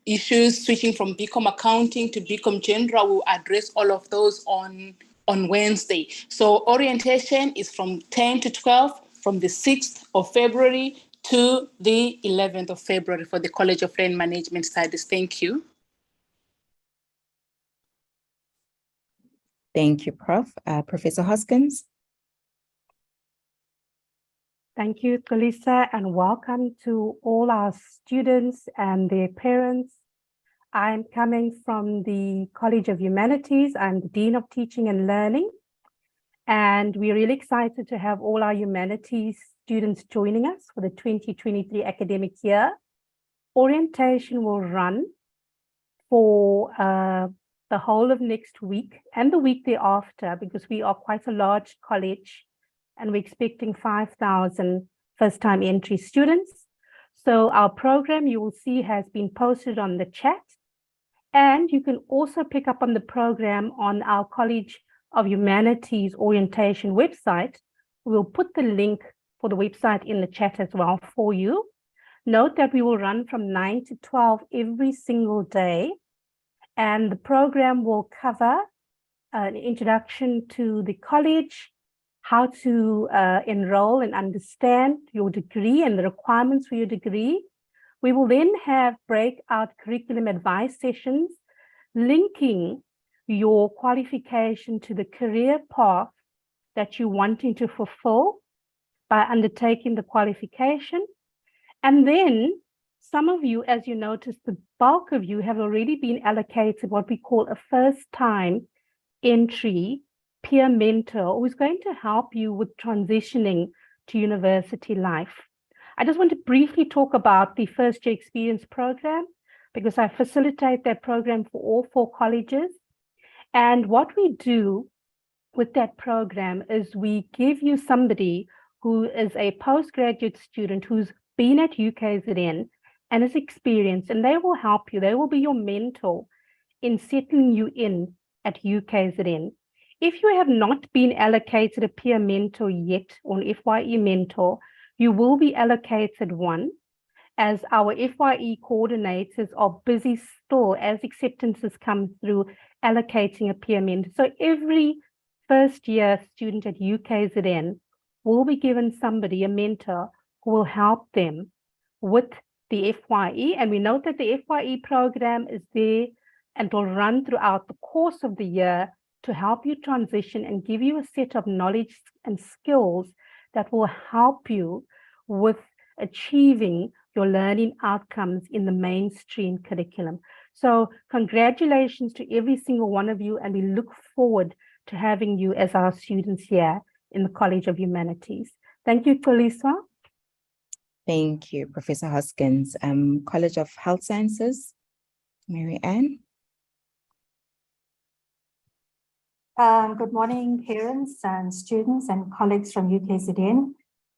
issues, switching from BCom accounting to BCom general. We'll address all of those on Wednesday. So orientation is from 10 to 12, from the 6th of February to the 11th of February for the College of Land Management Studies. Thank you. Thank you, Prof. Professor Hoskins. Thank you, Kalisa, and welcome to all our students and their parents. I'm coming from the College of Humanities. I'm the Dean of Teaching and Learning, and we're really excited to have all our humanities students joining us for the 2023 academic year. Orientation will run for the whole of next week and the week thereafter, because we are quite a large college and we're expecting 5,000 first-time entry students. So our program, you will see, has been posted on the chat. And you can also pick up on the program on our College of Humanities orientation website. We'll put the link for the website in the chat as well for you. Note that we will run from 9 to 12 every single day. And the program will cover an introduction to the college, how to enroll and understand your degree and the requirements for your degree. We will then have breakout curriculum advice sessions linking your qualification to the career path that you're wanting to fulfill by undertaking the qualification. And then some of you, as you notice, the bulk of you have already been allocated what we call a first-time entry peer mentor who is going to help you with transitioning to university life. I just want to briefly talk about the First Year Experience program, because I facilitate that program for all 4 colleges. And what we do with that program is we give you somebody who is a postgraduate student who's been at UKZN and is experienced, and they will help you. They will be your mentor in settling you in at UKZN. If you have not been allocated a peer mentor yet, or an FYE mentor, you will be allocated one, as our FYE coordinators are busy still, as acceptances come through, allocating a peer mentor. So every first year student at UKZN will be given somebody, a mentor, who will help them with the FYE. And we note that the FYE program is there and will run throughout the course of the year to help you transition and give you a set of knowledge and skills that will help you with achieving your learning outcomes in the mainstream curriculum. So congratulations to every single one of you, and we look forward to having you as our students here in the College of Humanities. Thank you, Kalisa. Thank you, Professor Hoskins. College of Health Sciences, Mary Ann. Good morning, parents and students and colleagues from UKZN.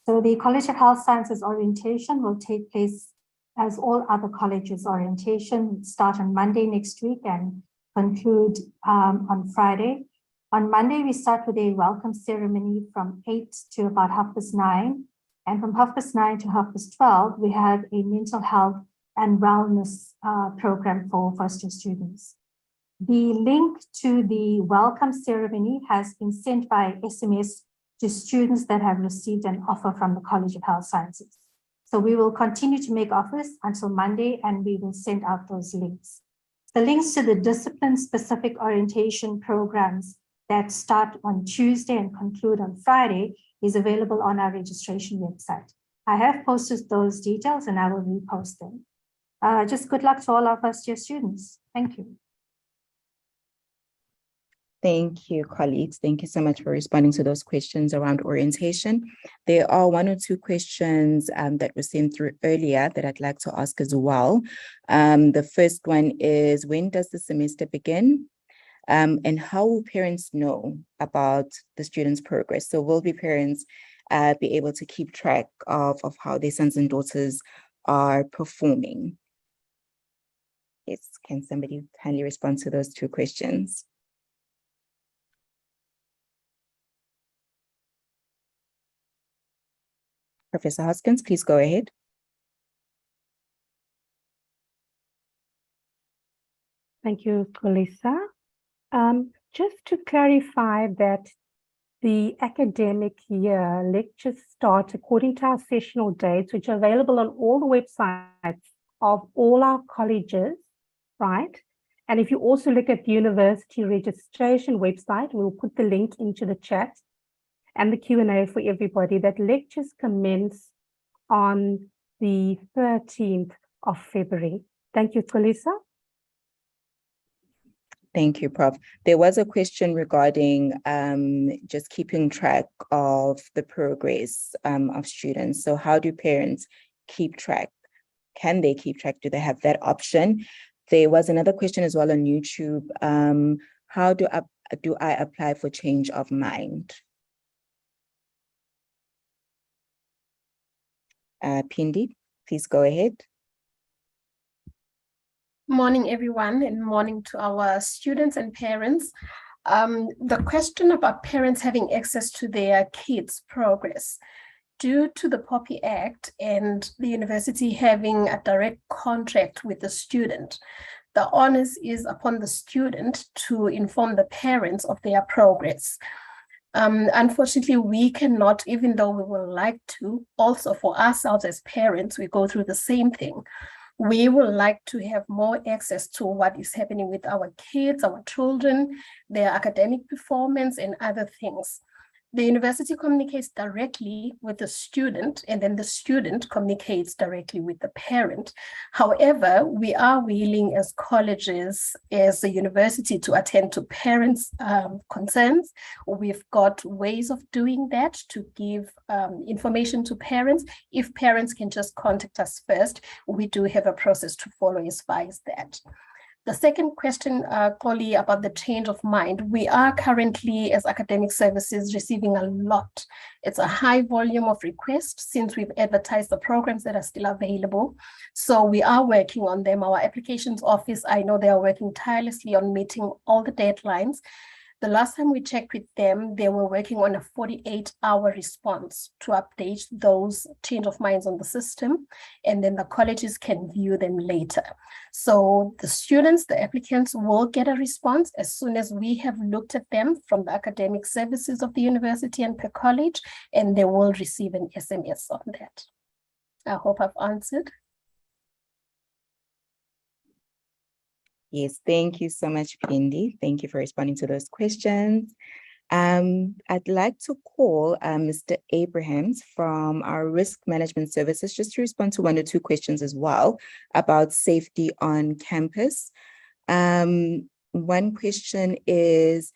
So the College of Health Sciences orientation will take place as all other colleges orientation, start on Monday next week and conclude on Friday. On Monday, we start with a welcome ceremony from 8 to about 9:30. And from 9:30 to 12:30, we have a mental health and wellness program for first-year students. The link to the welcome ceremony has been sent by SMS to students that have received an offer from the College of Health Sciences. So we will continue to make offers until Monday, and we will send out those links. The links to the discipline-specific orientation programs that start on Tuesday and conclude on Friday is available on our registration website. I have posted those details and I will repost them. Just good luck to all our first-year students. Thank you. Thank you, colleagues. Thank you so much for responding to those questions around orientation. There are 1 or 2 questions that were sent through earlier that I'd like to ask as well. The first one is, when does the semester begin? And how will parents know about the students' progress? So will be parents be able to keep track of how their sons and daughters are performing? Yes, can somebody kindly respond to those two questions? Professor Hoskins, please go ahead. Thank you, Kolisa. Just to clarify that the academic year lectures start according to our sessional dates, which are available on all the websites of all our colleges, right? And if you also look at the university registration website, we'll put the link into the chat and the Q&A for everybody, that lectures commence on the 13th of February. Thank you, Kolisa. Thank you, Prof. There was a question regarding just keeping track of the progress of students. So how do parents keep track? Can they keep track? Do they have that option? There was another question as well on YouTube. How do I apply for change of mind? Pindi, please go ahead. Morning, everyone, and morning to our students and parents. The question about parents having access to their kids' progress. Due to the POPI Act and the university having a direct contract with the student, the onus is upon the student to inform the parents of their progress. Unfortunately, we cannot, even though we would like to, also for ourselves as parents, we go through the same thing. We would like to have more access to what is happening with our kids, our children, their academic performance and other things. The university communicates directly with the student, and then the student communicates directly with the parent. However, we are willing as colleges, as a university, to attend to parents' concerns. We've got ways of doing that to give information to parents. If parents can just contact us first, we do have a process to follow as far as that. The second question, Koli, about the change of mind. We are currently, as academic services, receiving a lot. It's a high volume of requests since we've advertised the programs that are still available. So we are working on them. Our applications office, I know they are working tirelessly on meeting all the deadlines. The last time we checked with them, they were working on a 48-hour response to update those change of minds on the system, and then the colleges can view them later. So the students, the applicants will get a response as soon as we have looked at them from the academic services of the university and per college, and they will receive an SMS on that. I hope I've answered. Yes, thank you so much, Pindi. Thank you for responding to those questions. I'd like to call Mr. Abrahams from our risk management services just to respond to one or two questions as well about safety on campus. One question is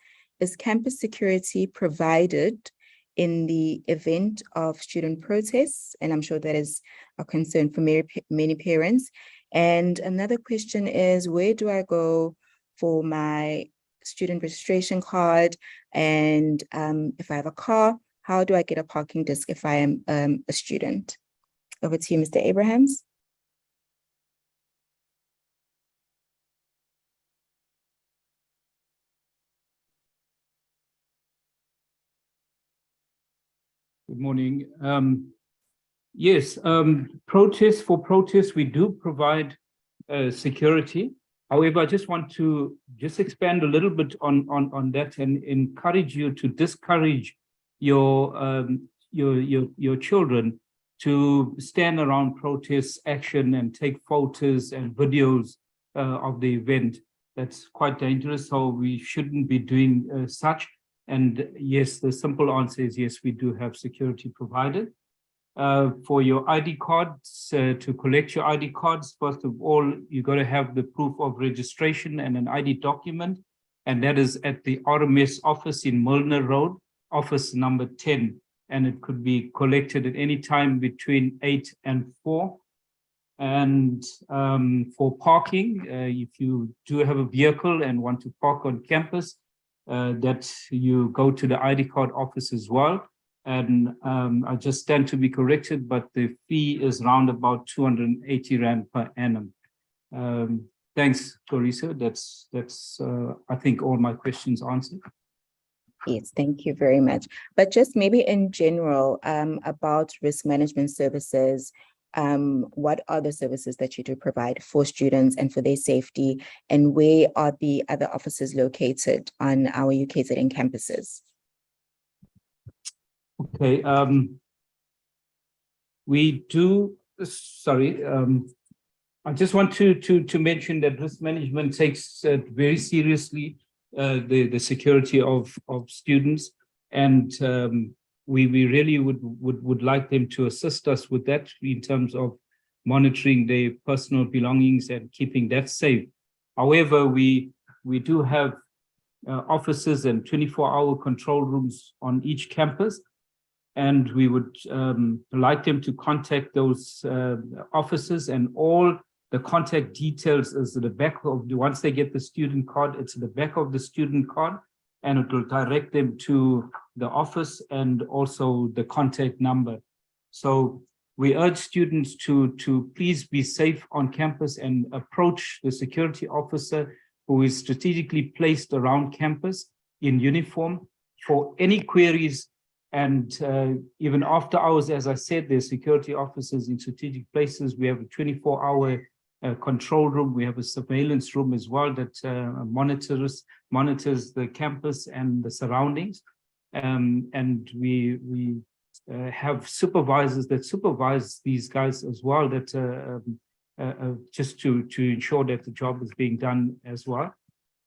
campus security provided in the event of student protests? And I'm sure that is a concern for many parents. And another question is, where do I go for my student registration card? And if I have a car, how do I get a parking desk if I am a student? Over to you, Mr. Abrahams. Good morning. Yes, protests, we do provide security. However, I just want to expand a little bit on that and encourage you to discourage your children to stand around protest action and take photos and videos of the event. That's quite dangerous, so we shouldn't be doing such. And yes, the simple answer is yes, we do have security provided. For your ID cards, to collect your ID cards, first of all, you got to have the proof of registration and an ID document, and that is at the RMS office in Milner Road, office number 10, and it could be collected at any time between 8 and 4. And for parking, if you do have a vehicle and want to park on campus, that you go to the ID card office as well. And I just stand to be corrected, but the fee is round about 280 Rand per annum. Thanks, Clarissa. That's I think all my questions answered. Yes, thank you very much. But just maybe in general, about risk management services, what are the services that you do provide for students and for their safety, and where are the other offices located on our UKZN campuses? Okay, we do, sorry, I just want to mention that risk management takes very seriously the security of students, and we really would like them to assist us with that in terms of monitoring their personal belongings and keeping that safe. However, we do have offices and 24-hour control rooms on each campus, and we would like them to contact those offices, and all the contact details is at the back of once they get the student card, it's at the back of the student card, and it will direct them to the office and also the contact number. So we urge students to please be safe on campus and approach the security officer who is strategically placed around campus in uniform for any queries. And even after hours, as I said, there's security officers in strategic places. We have a 24-hour control room. We have a surveillance room as well that monitors the campus and the surroundings. And we have supervisors that supervise these guys as well, that just to ensure that the job is being done as well.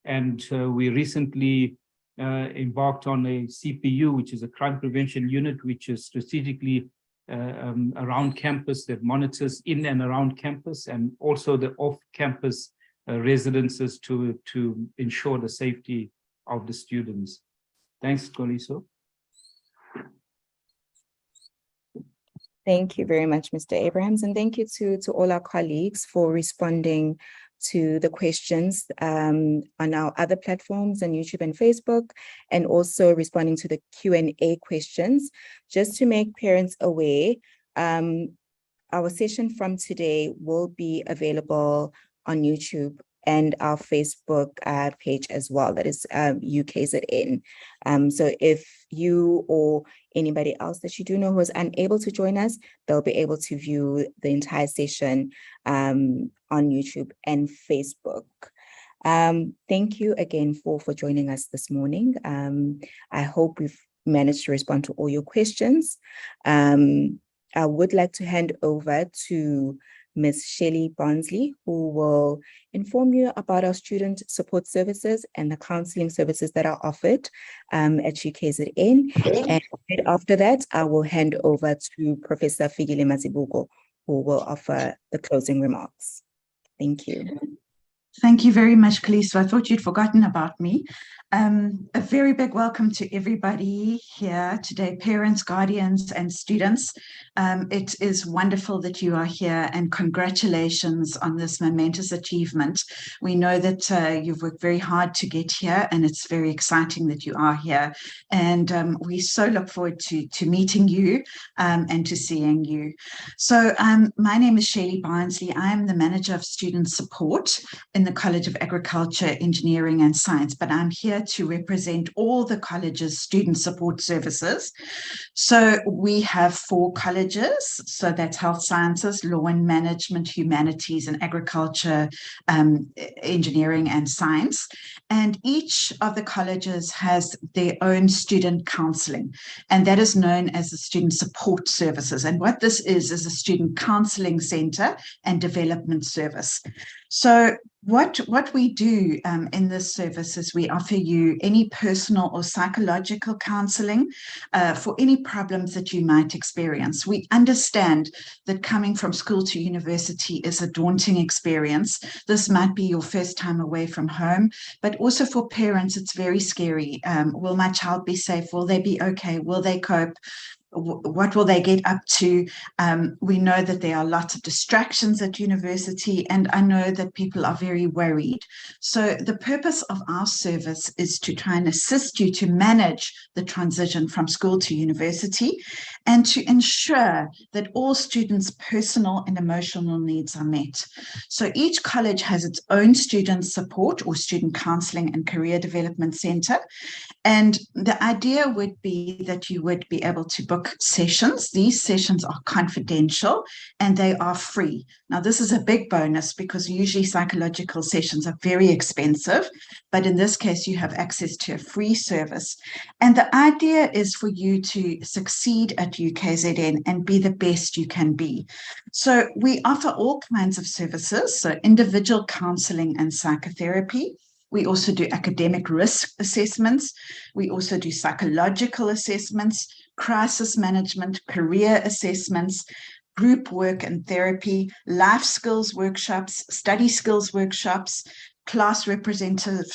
And we recently embarked on a CPU, which is a crime prevention unit, which is strategically around campus, that monitors in and around campus, and also the off-campus residences to ensure the safety of the students. Thanks, Koliso. Thank you very much, Mr. Abrahams, and thank you to all our colleagues for responding to the questions on our other platforms on YouTube and Facebook, and also responding to the Q&A questions. Just to make parents aware, our session from today will be available on YouTube and our Facebook page as well, that is UKZN. So if you or anybody else that you do know who is unable to join us, they'll be able to view the entire session on YouTube and Facebook. Thank you again for joining us this morning. I hope we've managed to respond to all your questions. I would like to hand over to Ms. Shelley Barnsley, who will inform you about our student support services and the counseling services that are offered at UKZN. And right after that, I will hand over to Professor Fikile Mazibuko, who will offer the closing remarks. Thank you. Thank you very much, Kaliso. I thought you'd forgotten about me. A very big welcome to everybody here today, parents, guardians, and students. It is wonderful that you are here, and congratulations on this momentous achievement. We know that you've worked very hard to get here, and it's very exciting that you are here. And we so look forward to meeting you and to seeing you. So my name is Shelley Barnsley. I am the Manager of Student Support in the College of Agriculture, Engineering and Science, but I'm here to represent all the college's student support services. So we have 4 colleges, so that's Health Sciences, Law and Management, Humanities, and Agriculture, Engineering and Science. And each of the colleges has their own student counseling, and that is known as the Student Support Services. And what this is a student counseling center and development service. So what we do in this service is we offer you any personal or psychological counseling for any problems that you might experience. We understand that coming from school to university is a daunting experience. This might be your first time away from home, but also for parents, it's very scary. Will my child be safe? Will they be okay? Will they cope? what will they get up to? We know that there are lots of distractions at university, and I know that people are very worried. So the purpose of our service is to try and assist you to manage the transition from school to university and to ensure that all students' personal and emotional needs are met. So each college has its own student support or student counselling and career development centre. And the idea would be that you would be able to book sessions. These sessions are confidential and they are free. Now, this is a big bonus because usually psychological sessions are very expensive, but in this case, you have access to a free service. And the idea is for you to succeed at UKZN and be the best you can be. So we offer all kinds of services, so individual counseling and psychotherapy. We also do academic risk assessments. We also do psychological assessments, crisis management, career assessments, group work and therapy, life skills workshops, study skills workshops, class representative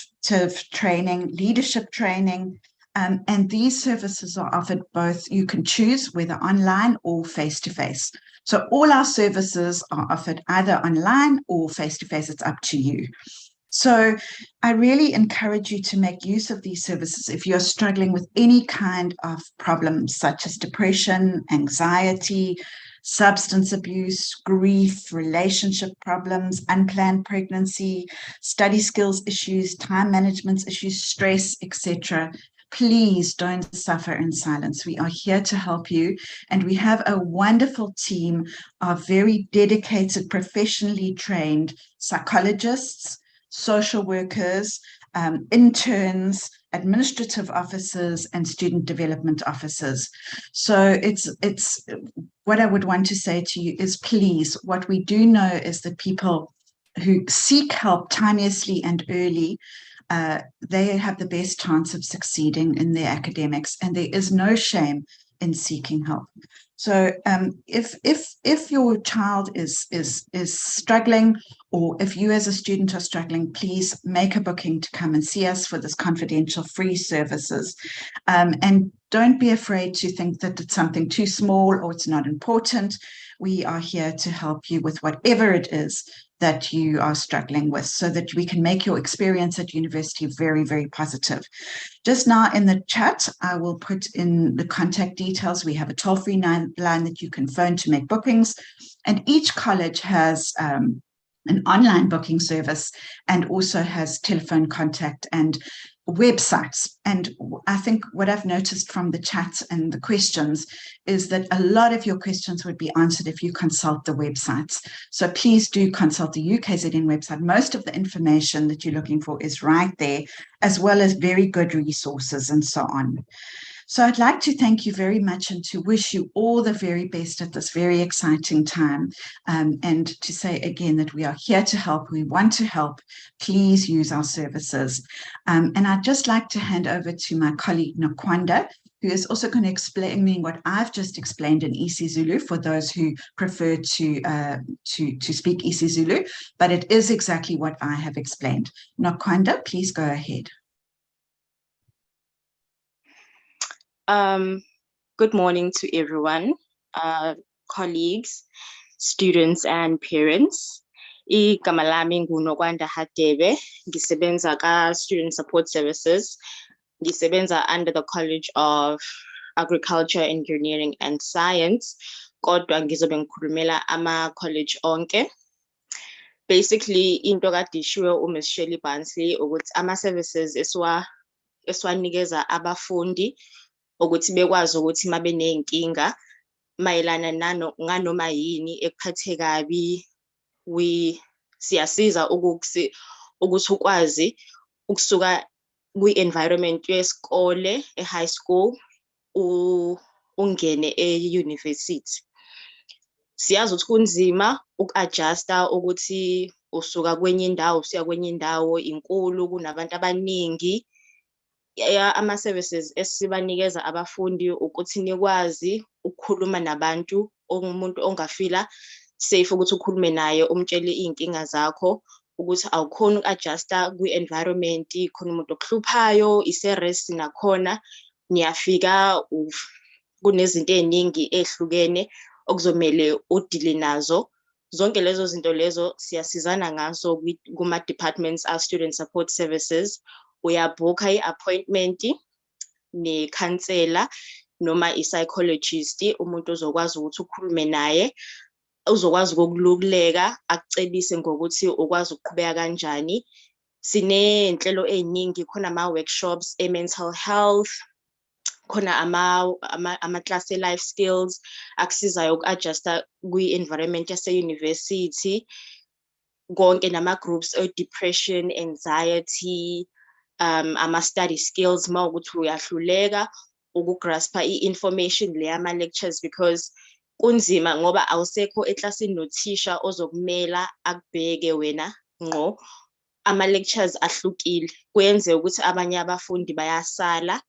training, leadership training. And these services are offered both, you can choose whether online or face-to-face. So all our services are offered either online or face-to-face, it's up to you. So I really encourage you to make use of these services if you're struggling with any kind of problems such as depression, anxiety, substance abuse, grief, relationship problems, unplanned pregnancy, study skills issues, time management issues, stress, etc. Please don't suffer in silence. We are here to help you, and we have a wonderful team of very dedicated, professionally trained psychologists, social workers, interns, administrative officers, and student development officers. So it's what I would want to say to you is, please, what we do know is that people who seek help timeously and early, they have the best chance of succeeding in their academics, and there is no shame in seeking help. So if your child is struggling, or if you as a student are struggling, please make a booking to come and see us for this confidential free services. And don't be afraid to think that it's something too small or it's not important. We are here to help you with whatever it is that you are struggling with, so that we can make your experience at university very, very positive. Just now in the chat, I will put in the contact details. We have a toll-free line that you can phone to make bookings, and each college has an online booking service and also has telephone contact and websites. And I think what I've noticed from the chat and the questions is that a lot of your questions would be answered if you consult the websites. So please do consult the UKZN website. Most of the information that you're looking for is right there, as well as very good resources and so on. So I'd like to thank you very much and to wish you all the very best at this very exciting time, and to say again that we are here to help. We want to help. Please use our services. And I'd just like to hand over to my colleague Nokwanda, who is also going to explain me what I've just explained in isiZulu for those who prefer to speak isiZulu, but it is exactly what I have explained. Nokwanda, please go ahead. Good morning to everyone, colleagues, students and parents. Igama lami nguNokwanda Hadebe, ngisebenza ka-Student Support Services. Ngisebenza under the College of Agriculture, Engineering and Science, kodwa ngizobe ngikhulumela ama-college onke. Basically, into kade ishiwe uMs Shirley Bansley ukuthi ama-services esiwanikeza abafundi ukuthi bekwazi ukuthi mabe nenkinga mayelana nganoma yini ekuphathe kabi, siyasiza ukuthi ukwazi ukusuka kwi-environment yesikole e-high school ungene e-university. Siyazi ukuthi kunzima uku-adjusta ukuthi usuka kwenye indawo usiya kwenye indawo inkulu, kunabantu abaningi. Ama-services esibanikeza abafundi ukuthi nikwazi ukukhuluma nabantu, umuntu ongafila safe ukuthi ukhulume naye, umtshele iy'nkinga zakho, ukuthi awukhona uku-adjusta kwi-environment, khona umuntu okuhluphayo, ise-rest nakhona, niyafika kunezinto eziningi ehlukene okuzomele udile nazo. Zonke lezo zinto lezo siyasizana ngaso kuma departments a student support services. Uyabhukha i-appointment ne-counselor noma i-psychologist, umuntu ozokwazi ukuthi ukhulume naye, uzokwazi ukukululeka, akucebise ngokuthi ukwazi ukuqhubeka kanjani. Sinenhlelo eziningi, khona ama-workshops e-mental health, khona ama-class e-life skills akusizayo uku-adjusta kwi-environment yase-university, konke nama-groups o-depression, anxiety, ama-study skills, ma ukuthi uyahluleka ukugraspa i-information le yama-lectures, because kunzima ngoba awusekho eklasini nothisha ozokumela akubheke wena ngqo. Ama-lectures ahlukile, kuyenze ukuthi abanye abafundi bayasala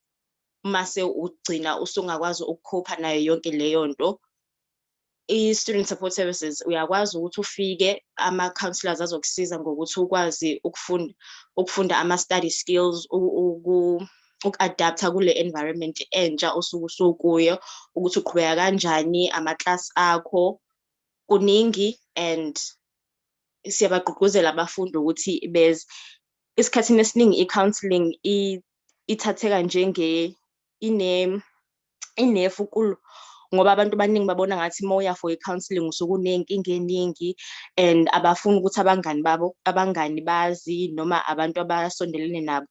mase ugcina usungakwazi ukukhopha nayo yonke leyo nto. I-student support services uyakwazi ukuthi ufike, ama-counselors azokusiza ngokuthi ukwazi ukufunda ama-study skills, uku-adapta kule environment entsha osuke usukuyo, ukuthi uqhubeka kanjani, ama-class akho, kuningi. And siyabagqugquzela abafundi ukuthi beze. Isikhathini esiningi i-counselling ithatheka inefu kulo, ngoba abantu abaningi babona ngathi uma uya for i-counselling usuke uney'nkinga eningi and abafuni ukuthi abangani bazi noma abantu abasondelene nabo.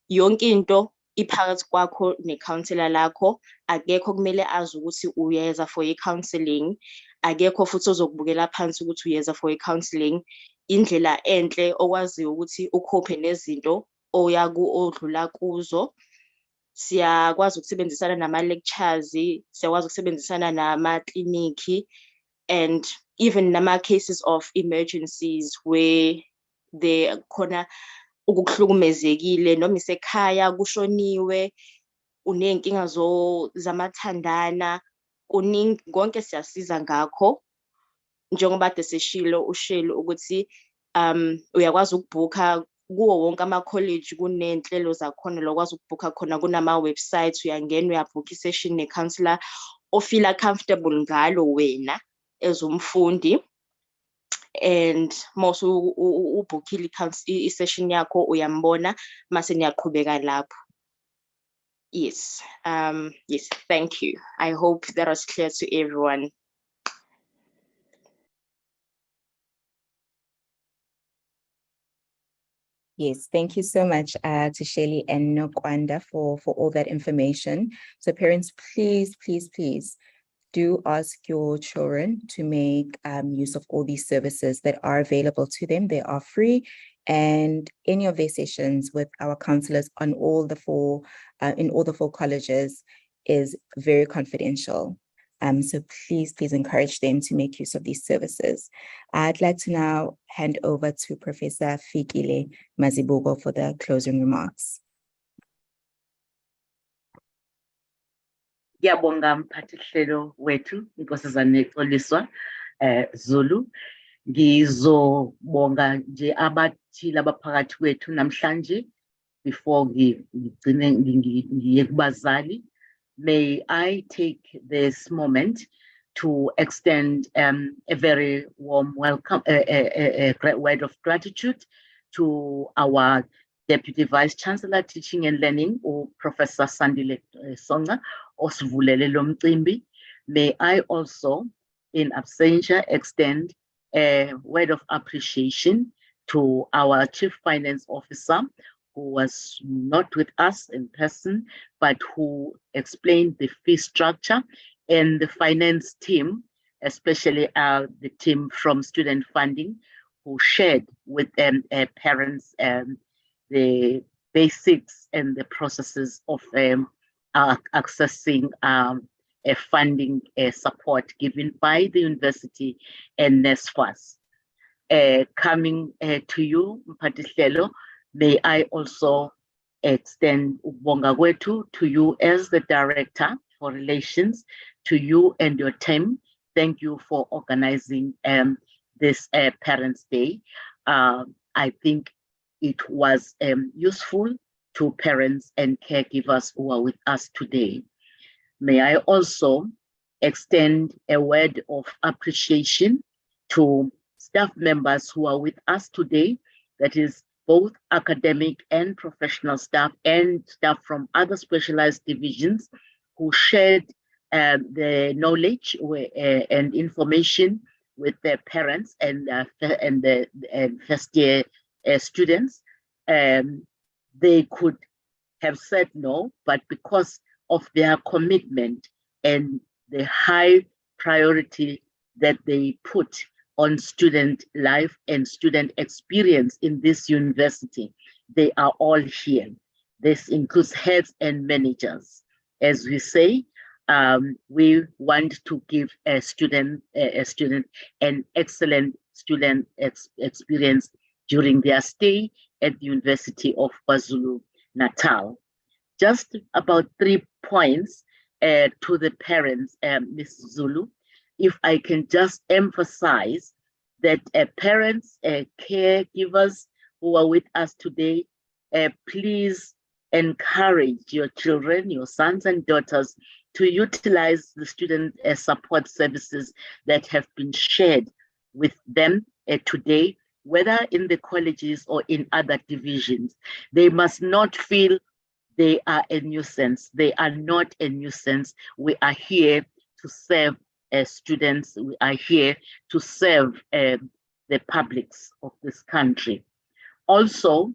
Yonke into iphakathi kwakho ne-counselor lakho. Akekho kumele azi ukuthi uyeza for i-counselling, akekho futhi ozokubukela phansi ukuthi uyeza for i-counselling. Indlela enhle okwaziyo ukuthi ukhophe nezinto odlula kuzo. Siyakwazi ukusebenzisana nama-lectures, siyakwazi ukusebenzisana nama-clinic, and even nama-cases of emergencies where there khona ukuhlukumezekile, noma isekhaya kushoniwe, uney'nkinga zamathandana, kuningi, konke siyasiza ngakho. Njengoba kade seshilo ushelo ukuthi uyakwazi ukubhukha kuwo wonke ama-college, kuney'nhlelo zakhona lokwazi ukubhukha khona, kunama-websites, uyangena uyabhukha i-session ne-counselor ofila comfortable ngalo wena as umfundi. And mase ubhukhile i-session yakho uyambona mase niyaqhubeka lapho. Yes, yes, thank you. I hope that was clear to everyone. Yes, thank you so much to Shelley and Nokwanda for all that information. So parents, please do ask your children to make use of all these services that are available to them. They are free, and any of their sessions with our counselors on all the four in all the four colleges is very confidential. So please encourage them to make use of these services. I'd like to now hand over to Professor Fikile Mazibuko for the closing remarks. Ngiyabonga mphathihlelo wethu inkosazane Xoliswa Zulu. Ngizobonga nje abathile abaphakathi kwethu namhlanje before ngiye kubazali. May I take this moment to extend a very warm welcome, a great word of gratitude to our Deputy Vice Chancellor, Teaching and Learning, Professor Sandile Songa, osivulele lo mcimbi. May I also, in absentia, extend a word of appreciation to our Chief Finance Officer, who was not with us in person, but who explained the fee structure, and the finance team, especially the team from student funding, who shared with parents the basics and the processes of accessing a funding support given by the university and NSFAS. Coming to you, Mphathihlelo, may I also extend ubonga kwetu to you as the Director for Relations, to you and your team. Thank you for organizing this Parents' Day. I think it was useful to parents and caregivers who are with us today. May I also extend a word of appreciation to staff members who are with us today, that is both academic and professional staff and staff from other specialized divisions who shared the knowledge and information with their parents and the first year students. They could have said no, but because of their commitment and the high priority that they put on student life and student experience in this university, they are all here. This includes heads and managers. As we say, we want to give a student an excellent student experience during their stay at the University of KwaZulu-Natal. Just about 3 points to the parents, Ms. Zulu, if I can just emphasize that parents, caregivers who are with us today, please encourage your children, your sons and daughters, to utilize the student support services that have been shared with them today, whether in the colleges or in other divisions. They must not feel they are a nuisance. They are not a nuisance. We are here to serve students. We are here to serve the publics of this country. Also,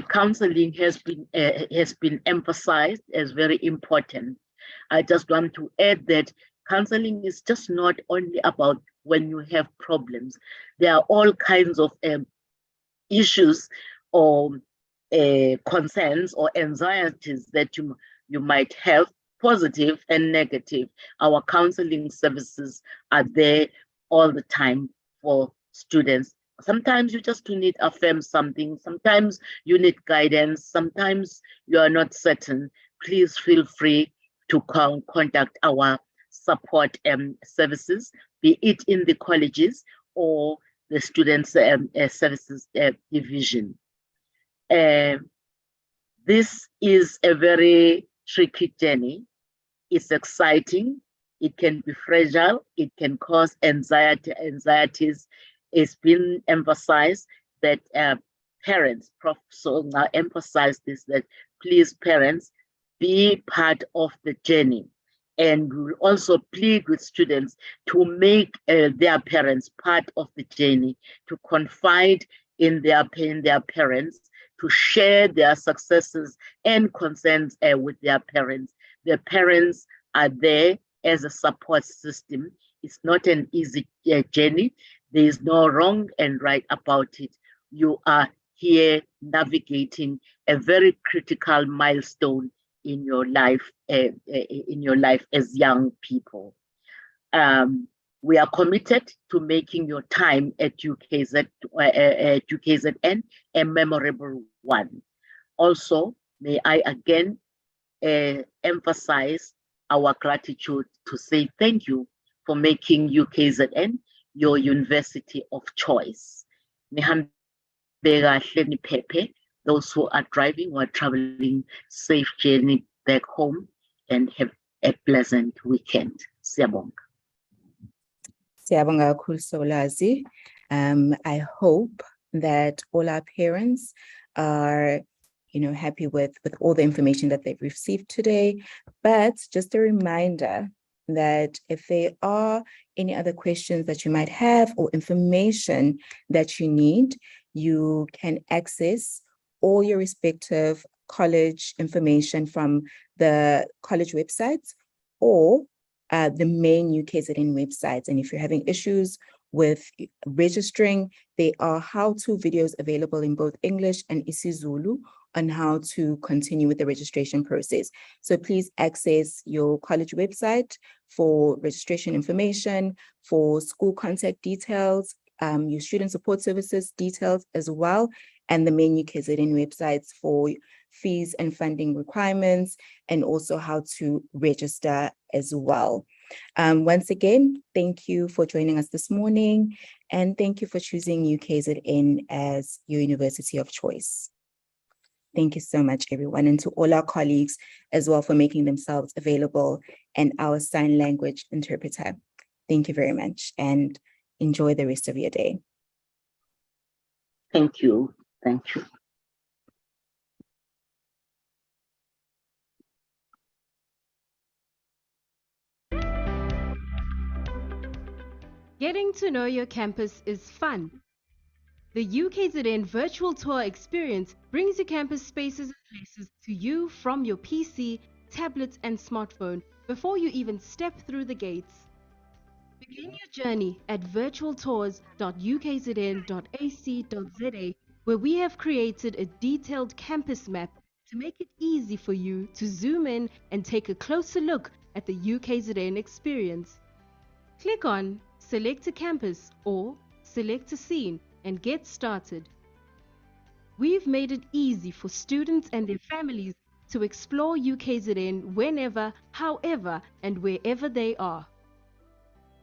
counseling has been emphasized as very important. I just want to add that counseling is just not only about when you have problems. There are all kinds of issues or concerns or anxieties that you might have, positive and negative. Our counseling services are there all the time for students. Sometimes you just need to affirm something. Sometimes you need guidance. Sometimes you are not certain. Please feel free to contact our support services, be it in the colleges or the students services division. This is a very tricky journey. It's exciting. It can be fragile. It can cause anxieties. It's been emphasized that parents, Prof. Songa emphasized this, that please parents, be part of the journey. And we will also plead with students to make their parents part of the journey, to confide in their parents, to share their successes and concerns with their parents. The parents are there as a support system. It's not an easy journey. There is no wrong and right about it. You are here navigating a very critical milestone in your life, as young people. We are committed to making your time at UKZN a memorable one. Also, may I again emphasize our gratitude to say thank you for making UKZN your university of choice. Those who are driving or traveling, safe journey back home and have a pleasant weekend. Siyabonga. Siyabonga kakhulu Solazi. I hope that all our parents are happy with all the information that they've received today. But just a reminder that if there are any other questions that you might have or information that you need, you can access all your respective college information from the college websites or the main UKZN websites. And if you're having issues with registering, there are how-to videos available in both English and isiZulu on how to continue with the registration process. So please access your college website for registration information, for school contact details, your student support services details as well, and the main UKZN websites for fees and funding requirements, and also how to register as well. Once again, thank you for joining us this morning, and thank you for choosing UKZN as your university of choice. Thank you so much, everyone, and to all our colleagues as well for making themselves available and our sign language interpreter. Thank you very much and enjoy the rest of your day. Thank you. Thank you. Getting to know your campus is fun. The UKZN virtual tour experience brings your campus spaces and places to you from your PC, tablet, and smartphone before you even step through the gates. Begin your journey at virtualtours.ukzn.ac.za, where we have created a detailed campus map to make it easy for you to zoom in and take a closer look at the UKZN experience. Click on Select a Campus or Select a Scene and get started. We've made it easy for students and their families to explore UKZN whenever, however, and wherever they are.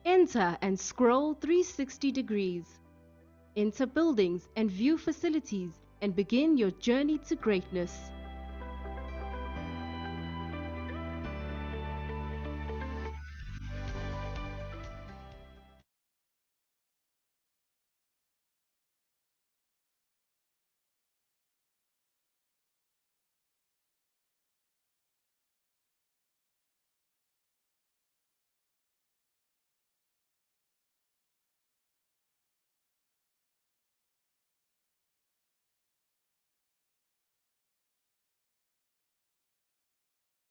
Enter and scroll 360 degrees. Enter buildings and view facilities and begin your journey to greatness.